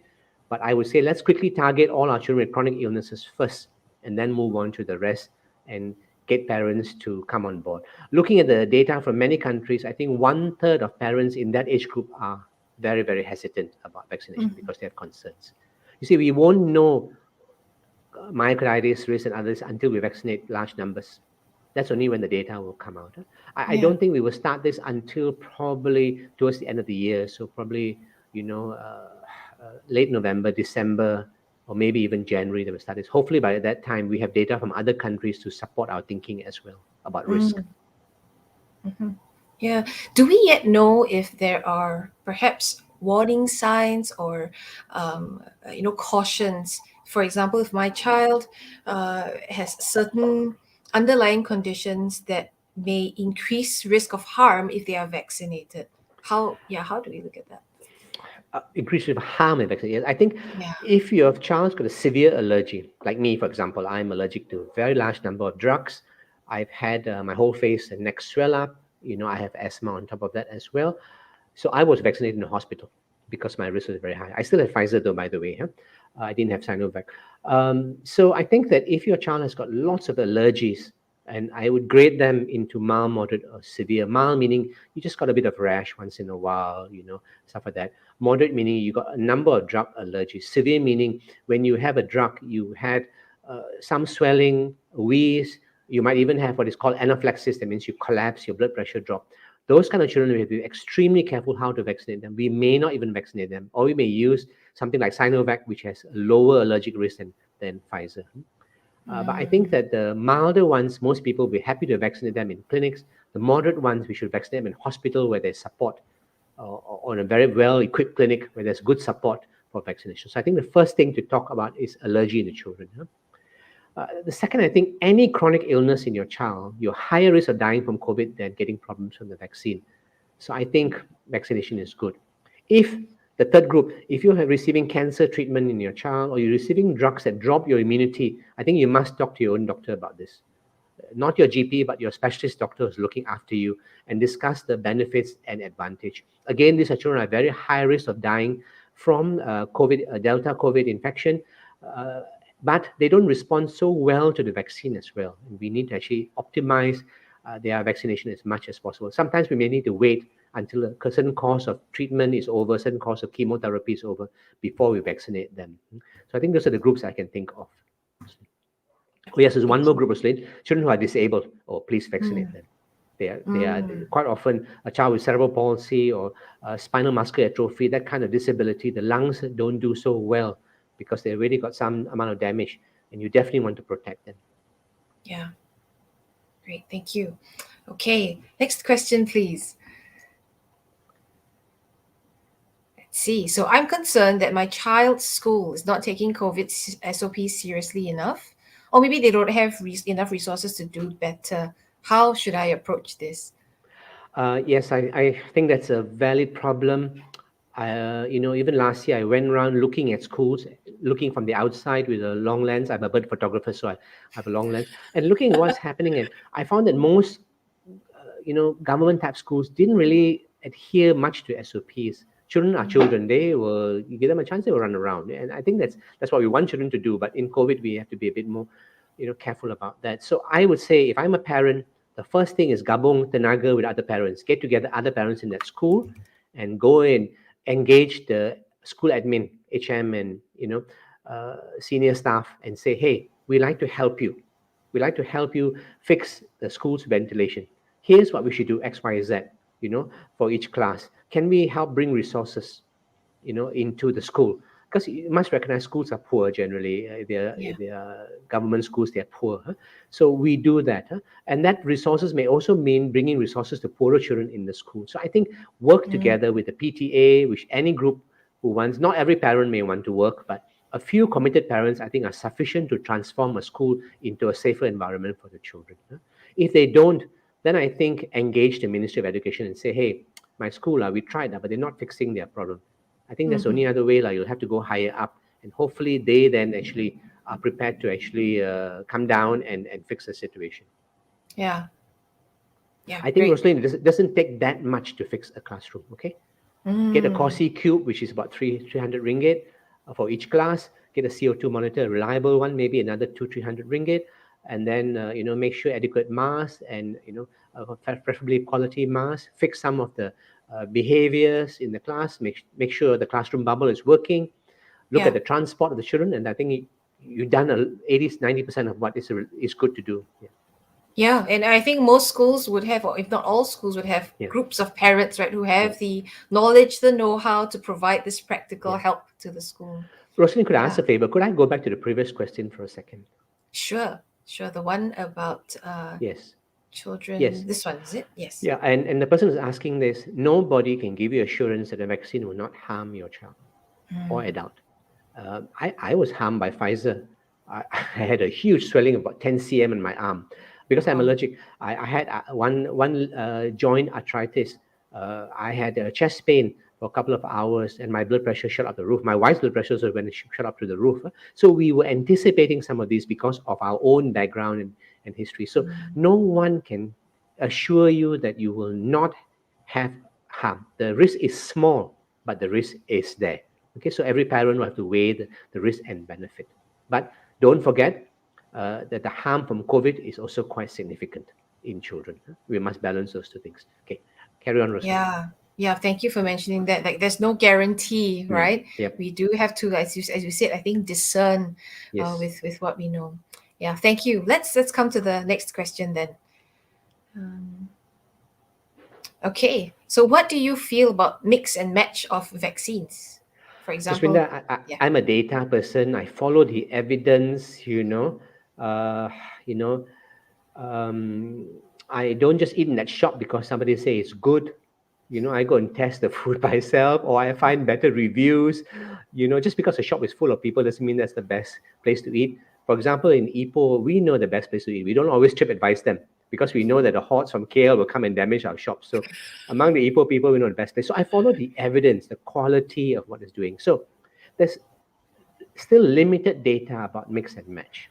but I would say let's quickly target all our children with chronic illnesses first and then move on to the rest and get parents to come on board. Looking at the data from many countries, I think 1/3 of parents in that age group are very, very hesitant about vaccination mm, because they have concerns. You see, we won't know myocarditis risk and others until we vaccinate large numbers. That's only when the data will come out. I yeah. don't think we will start this until probably towards the end of the year. So probably, late November, December, or maybe even January, they will start this. Hopefully by that time, we have data from other countries to support our thinking as well about risk. Mm, mhm. Yeah. Do we yet know if there are perhaps warning signs or, cautions? For example, if my child has certain underlying conditions that may increase risk of harm if they are vaccinated. How do we look at that? Increased risk of harm in vaccination. I think Yeah. if your child's got a severe allergy, like me, for example, I'm allergic to a very large number of drugs. I've had my whole face and neck swell up. I have asthma on top of that as well. So I was vaccinated in the hospital because my risk was very high. I still have Pfizer though, by the way. Huh? I didn't have Sinovac. So I think that if your child has got lots of allergies, and I would grade them into mild, moderate, or severe. Mild meaning you just got a bit of rash once in a while, stuff like that. Moderate meaning you got a number of drug allergies. Severe meaning when you have a drug, you had some swelling, wheeze. You might even have what is called anaphylaxis. That means you collapse, your blood pressure drop. Those kind of children, we have to be extremely careful how to vaccinate them. We may not even vaccinate them, or we may use something like Sinovac, which has a lower allergic risk than Pfizer. But I think Mm, that the milder ones, most people will be happy to vaccinate them in clinics. The moderate ones, we should vaccinate them in hospital where there's support, or in a very well-equipped clinic where there's good support for vaccination. So I think the first thing to talk about is allergy in the children. Huh? The second, I think any chronic illness in your child, you're higher risk of dying from COVID than getting problems from the vaccine. So I think vaccination is good. If the third group, if you're receiving cancer treatment in your child or you're receiving drugs that drop your immunity, I think you must talk to your own doctor about this. Not your GP, but your specialist doctor who's looking after you and discuss the benefits and advantage. Again, these are children at very high risk of dying from COVID, Delta COVID infection. But they don't respond so well to the vaccine as well. And we need to actually optimize their vaccination as much as possible. Sometimes we may need to wait until a certain course of treatment is over, certain course of chemotherapy is over before we vaccinate them. So I think those are the groups I can think of. Yeah. Oh yes, there's one Thank more you. group of children who are disabled. Oh, please vaccinate Mm, them. They are mm, quite often a child with cerebral palsy or spinal muscular atrophy, that kind of disability. The lungs don't do so well because they already got some amount of damage, and you definitely want to protect them. yeah. Great. Thank you. Okay. Next question, please. Let's see. So I'm concerned that my child's school is not taking COVID SOPs seriously enough, or maybe they don't have enough resources to do better. How should I approach this? Yes, I think that's a valid problem. Even last year I went around looking at schools, looking from the outside with a long lens. I'm a bird photographer, so I have a long lens, and looking at what's happening. And I found that most government type schools didn't really adhere much to SOPs. Children are children. They will, you give them a chance, they will run around. And I think that's what we want children to do. But in COVID, we have to be a bit more, careful about that. So I would say if I'm a parent, the first thing is gabung tenaga with other parents. Get together other parents in that school and go and engage the school admin, HM, and senior staff and say, hey, we like to help you. We like to help you fix the school's ventilation. Here's what we should do, X, Y, Z, for each class. Can we help bring resources, into the school? Because you must recognize schools are poor generally. Yeah. If they're government schools, they're poor. Huh? So we do that. Huh? And that resources may also mean bringing resources to poorer children in the school. So I think work Mm, together with the PTA, which any group who wants, not every parent may want to work, but a few committed parents, I think, are sufficient to transform a school into a safer environment for the children. Huh? If they don't, then I think engage the Ministry of Education and say, hey, my school, we tried that, but they're not fixing their problem. I think that's the mhm. only other way. You'll have to go higher up, and hopefully they then actually are prepared to actually come down and fix the situation. Yeah. Yeah. I think, Great. Rosaline, it doesn't take that much to fix a classroom. Okay, get a Mm, Corsi cube, which is about 300 ringgit for each class. Get a CO2 monitor, a reliable one, maybe another 300 ringgit, and then make sure adequate masks and preferably quality masks. Fix some of the behaviors in the class. Make sure the classroom bubble is working. Look at yeah. the transport of the children, and I think you've done 80-90% of what is good to do. Yeah, Yeah, and I think most schools would have, or if not all schools would have yeah, groups of parents, right, who yeah, have the knowledge, the know-how to provide this practical yeah. help to the school. Rosaline, could I ask Yeah, a favor? Could I go back to the previous question for a second? sure, sure. The one about Yes, yes. children. This one is it? Yes. Yeah, and the person is asking this, nobody can give you assurance that the vaccine will not harm your child or Mm. adult. I was harmed by Pfizer. I had a huge swelling, about 10 cm in my arm. Because I'm Wow. allergic, I had one joint arthritis. I had chest pain for a couple of hours, and my blood pressure shot up the roof. My wife's blood pressure also went shot up to the roof. So we were anticipating some of these because of our own background and history. So Mm. no one can assure you that you will not have harm. The risk is small, but the risk is there. Okay, so every parent will have to weigh the risk and benefit. But don't forget that the harm from COVID is also quite significant in children. We must balance those two things. Okay, carry on, Rosaline. Yeah. Yeah, thank you for mentioning that. Like, there's no guarantee, Mm, right? yep. We do have to, as you said, I think discern Yes. with what we know. Yeah, thank you. Let's come to the next question then. Um, Okay. So what do you feel about mix and match of vaccines? For So, example, Swinda, yeah. I'm a data person. I follow the evidence. Uh, you know, um, I don't just eat in that shop because somebody says it's good. I go and test the food myself, or I find better reviews. Just because a shop is full of people doesn't mean that's the best place to eat. For example, in Ipoh, we know the best place to eat. We don't always trip advise them because we know that the hordes from KL will come and damage our shops. So among the Ipoh people, we know the best place. So I follow the evidence, the quality of what is doing. So there's still limited data about mix and match.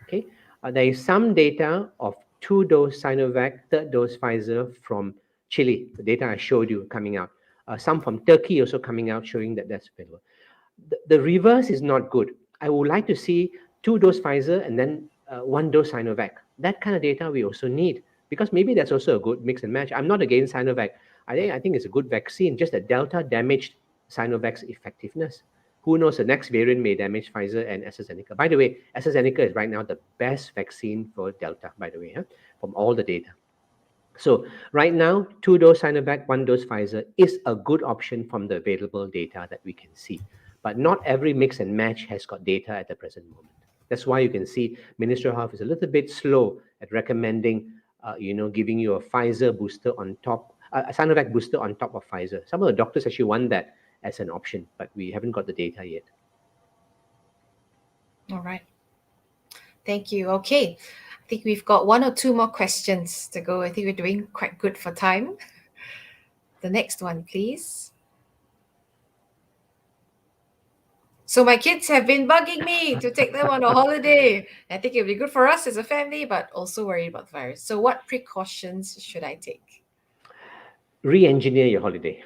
Okay, there is some data of 2-dose Sinovac, third dose Pfizer from Chile. The data I showed you coming out. Some from Turkey also coming out showing that that's available. The reverse is not good. I would like to see 2-dose Pfizer and then 1-dose Sinovac. That kind of data we also need because maybe that's also a good mix and match. I'm not against Sinovac. I think it's a good vaccine, just that Delta damaged Sinovac's effectiveness. Who knows, the next variant may damage Pfizer and AstraZeneca. By the way, AstraZeneca is right now the best vaccine for Delta, by the way, huh, from all the data. So right now, 2 dose Sinovac, 1 dose Pfizer is a good option from the available data that we can see. But not every mix and match has got data at the present moment. That's why you can see Ministry of Health is a little bit slow at recommending, giving you a Pfizer booster on top, a Sinovac booster on top of Pfizer. Some of the doctors actually want that as an option, but we haven't got the data yet. All right. Thank you. Okay. I think we've got one or two more questions to go. I think we're doing quite good for time. The next one, please. So my kids have been bugging me to take them on a holiday. I think it'll be good for us as a family, but also worried about the virus. So what precautions should I take? Re-engineer your holiday.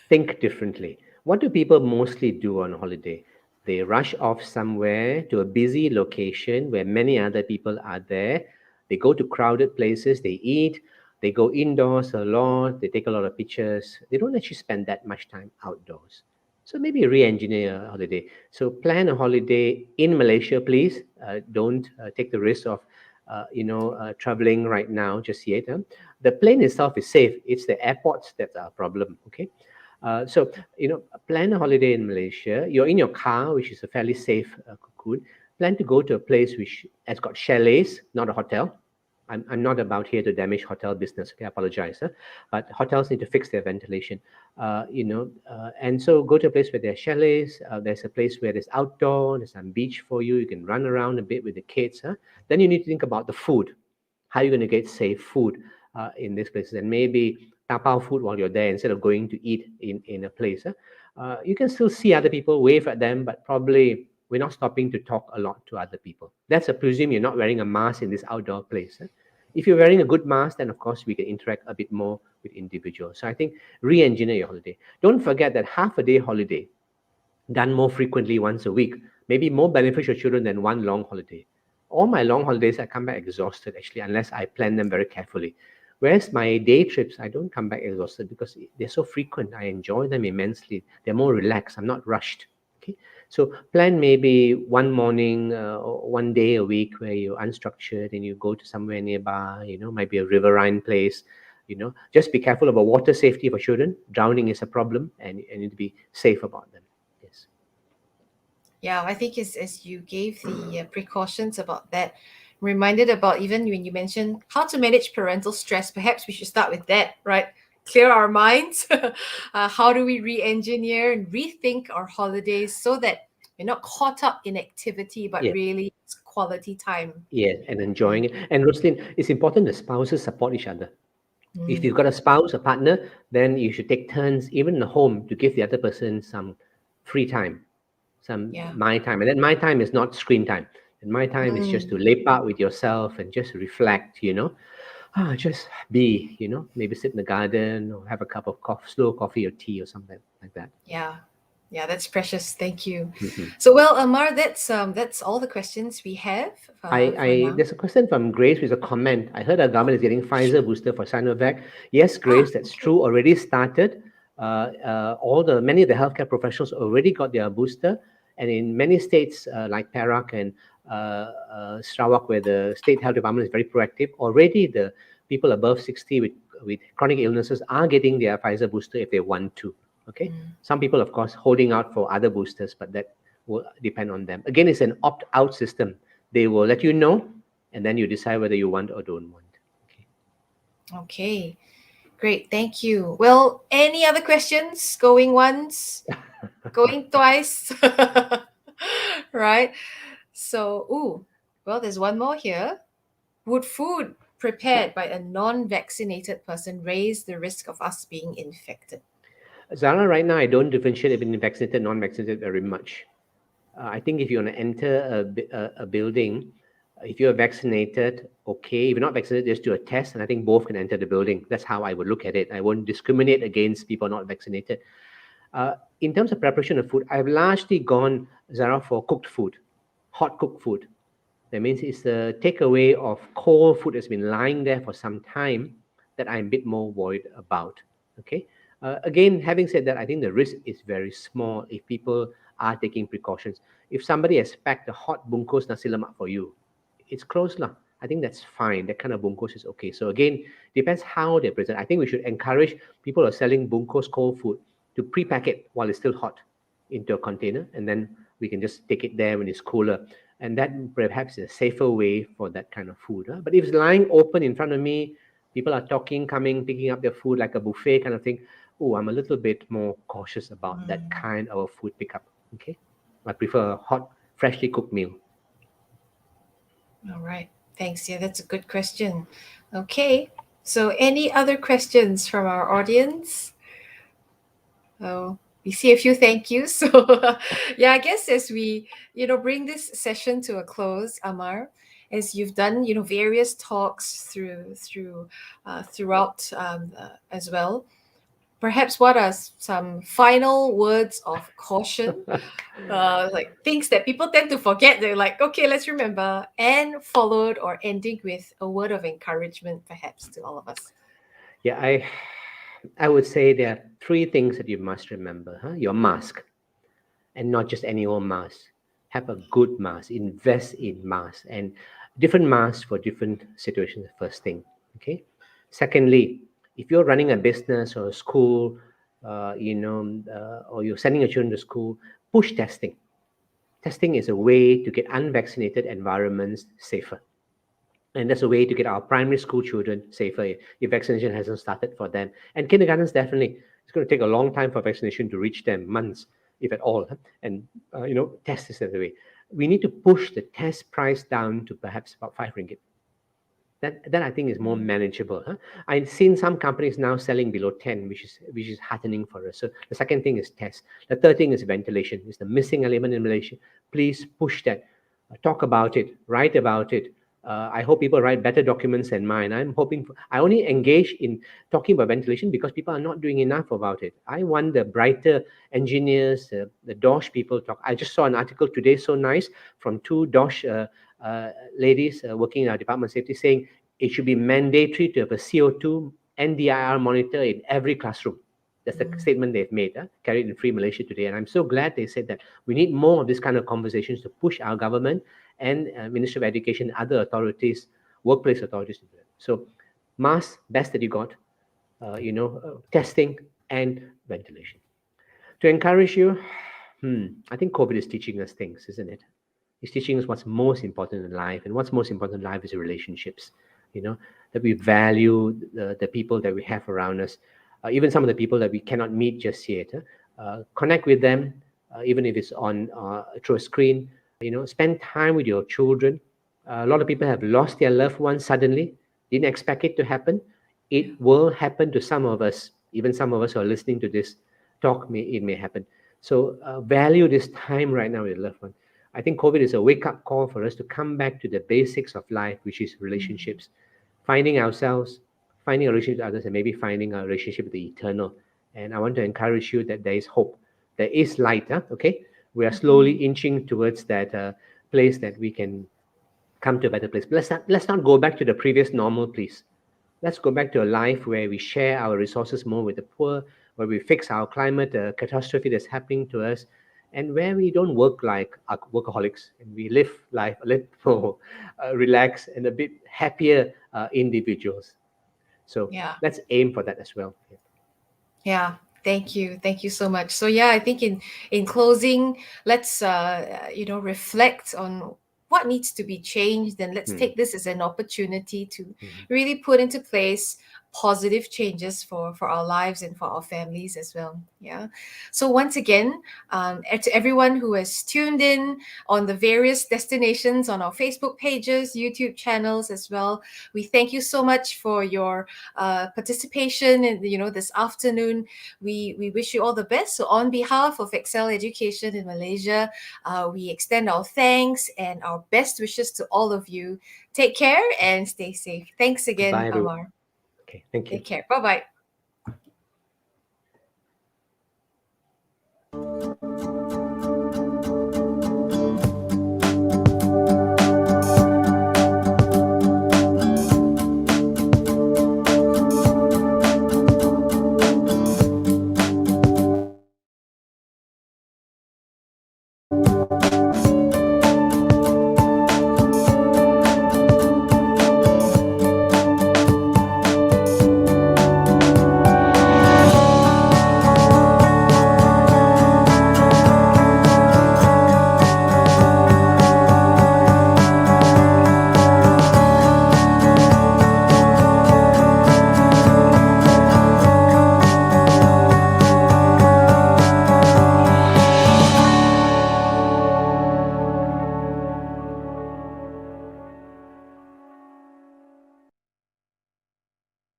Think differently. What do people mostly do on holiday? They rush off somewhere to a busy location where many other people are there. They go to crowded places, they eat, they go indoors a lot, they take a lot of pictures. They don't actually spend that much time outdoors. So maybe re-engineer a holiday. So plan a holiday in Malaysia, please. Don't take the risk of, traveling right now just yet. Huh? The plane itself is safe. It's the airports that are a problem. Okay. So, plan a holiday in Malaysia. You're in your car, which is a fairly safe cocoon. Plan to go to a place which has got chalets, not a hotel. I'm not about here to damage hotel business. Okay, I apologize. Huh? But hotels need to fix their ventilation. And so go to a place where there are chalets. There's a place where there's outdoor. There's some beach for you. You can run around a bit with the kids. Huh? Then you need to think about the food. How are you going to get safe food in these places? And maybe tapao food while you're there instead of going to eat in a place. You can still see other people, wave at them, but probably we're not stopping to talk a lot to other people. That's a presume you're not wearing a mask in this outdoor place. If you're wearing a good mask, then of course we can interact a bit more with individuals. So I think re-engineer your holiday. Don't forget that half a day holiday done more frequently once a week may be more beneficial to children than one long holiday. All my long holidays, I come back exhausted actually, unless I plan them very carefully. Whereas my day trips, I don't come back exhausted because they're so frequent. I enjoy them immensely. They're more relaxed. I'm not rushed. Okay, so plan maybe one morning or one day a week where you're unstructured and you go to somewhere nearby. Might be a riverine place. Just be careful about water safety for children. Drowning is a problem, and you need to be safe about them. Yes. Yeah, I think as you gave the precautions about that, reminded about even when you mentioned how to manage parental stress, perhaps we should start with that, right? Clear our minds. How do we re-engineer and rethink our holidays so that we're not caught up in activity, but Yeah. really it's quality time, Yeah, and right? enjoying it. And Roslyn, it's important the spouses support each other. If you've Mm, got a spouse, a partner, then you should take turns, even in the home, to give the other person some free time, some yeah. my time. And then my time is not screen time. And my time is just Mm, to lay out with yourself and just reflect. Just be, maybe sit in the garden or have a cup of slow coffee or tea or something like that. yeah. Yeah, that's precious. Thank you. Mhm. So, well, Amar, that's all the questions we have for now. There's a question from Grace with a comment. I heard our government is getting Pfizer booster for Sinovac. Yes, Grace, that's Okay. true. Already started. Many of the healthcare professionals already got their booster, and in many states like Perak and Sarawak, where the state health department is very proactive, already the people above 60 with chronic illnesses are getting their Pfizer booster if they want to. Okay, Mm. some people, of course, holding out for other boosters, but that will depend on them. Again, it's an opt-out system. They will let you know, and then you decide whether you want or don't want. Okay. Okay. Great. Thank you. Well, any other questions? Going once, going twice. Right. So, well, there's one more here. Would food prepared by a non-vaccinated person raise the risk of us being infected? Zara, right now, I don't differentiate between vaccinated, non-vaccinated very much. I think if you want to enter a building, if you're vaccinated, okay. If you're not vaccinated, just do a test, and I think both can enter the building. That's how I would look at it. I won't discriminate against people not vaccinated. In terms of preparation of food, I've largely gone, Zara, for cooked food, hot cooked food. That means it's the takeaway of cold food that's been lying there for some time that I'm a bit more worried about. Okay. Again, having said that, I think the risk is very small if people are taking precautions. If somebody has packed a hot bungkus nasi lemak for you, it's closed lah. I think that's fine. That kind of bungkus is okay. So again, depends how they present. I think we should encourage people who are selling bungkus cold food to pre-pack it while it's still hot into a container, and then we can just take it there when it's cooler. And that perhaps is a safer way for that kind of food. Huh? But if it's lying open in front of me, people are talking, coming, picking up their food like a buffet kind of thing. Oh, I'm a little bit more cautious about that Mm. kind of food pickup. Okay, I prefer a hot, freshly cooked meal. All right. Thanks. Yeah, that's a good question. Okay. So, any other questions from our audience? Oh, we see a few thank yous. So, yeah, I guess as we, bring this session to a close, Amar, as you've done, various talks throughout as well. Perhaps what are some final words of caution, like things that people tend to forget? They're like, okay, let's remember, and followed or ending with a word of encouragement, perhaps to all of us. Yeah, I would say there are three things that you must remember. Huh? Your mask, and not just any old mask. Have a good mask. Invest in masks and different masks for different situations. First thing, okay. Secondly, if you're running a business or a school, or you're sending your children to school, push testing. Testing is a way to get unvaccinated environments safer. And that's a way to get our primary school children safer if vaccination hasn't started for them. And kindergartens, definitely, it's going to take a long time for vaccination to reach them, months, if at all. Huh? And, test is the way. We need to push the test price down to perhaps about 5 ringgit. That I think is more Mm. manageable. Huh? I've seen some companies now selling below 10, which is heartening for us. So the second thing is test. The third thing is ventilation. It's the missing element in Malaysia. Please push that. Talk about it. Write about it. I hope people write better documents than mine. I only engage in talking about ventilation because people are not doing enough about it. I want the brighter engineers, the DOSH people talk. I just saw an article today, so nice, from two DOSH uh, ladies working in our department of safety saying it should be mandatory to have a CO2 NDIR monitor in every classroom. That's the Mm. statement they've made, carried in Free Malaysia today. And I'm so glad they said that we need more of this kind of conversations to push our government and Ministry of Education, other authorities, workplace authorities to do it. So, masks, best that you got, testing and ventilation. To encourage you, I think COVID is teaching us things, isn't it? It's teaching us what's most important in life, and what's most important in life is relationships. You know, that we value the people that we have around us, even some of the people that we cannot meet just yet. Connect with them, even if it's on through a screen. Spend time with your children. A lot of people have lost their loved ones suddenly. Didn't expect it to happen. Yeah. It will happen to some of us. Even some of us who are listening to this talk, it may happen. So value this time right now with your loved one. I think COVID is a wake up call for us to come back to the basics of life, which is Mm. relationships, finding ourselves, finding a relationship with others, and maybe finding a relationship with the eternal. And I want to encourage you that there is hope. There is light. Huh? Okay, we are slowly Mhm. inching towards that place that we can come to a better place. But let's not go back to the previous normal, please. Let's go back to a life where we share our resources more with the poor, where we fix our climate catastrophe that's happening to us, and where we don't work like workaholics and we live life a little more relaxed and a bit happier individuals. So Yeah. let's aim for that as well. Yeah, thank you. Thank you so much. So yeah, I think in closing, let's reflect on what needs to be changed, and let's Hmm. take this as an opportunity to Hmm. really put into place positive changes for our lives and for our families as well. Yeah. So once again, and to everyone who has tuned in on the various destinations on our Facebook pages, YouTube channels as well, we thank you so much for your participation in this afternoon. We wish you all the best. So on behalf of Excel Education in Malaysia, we extend our thanks and our best wishes to all of you. Take care and stay safe. Thanks Goodbye, again, everyone. Amar. Okay, thank you. Take care. Bye bye.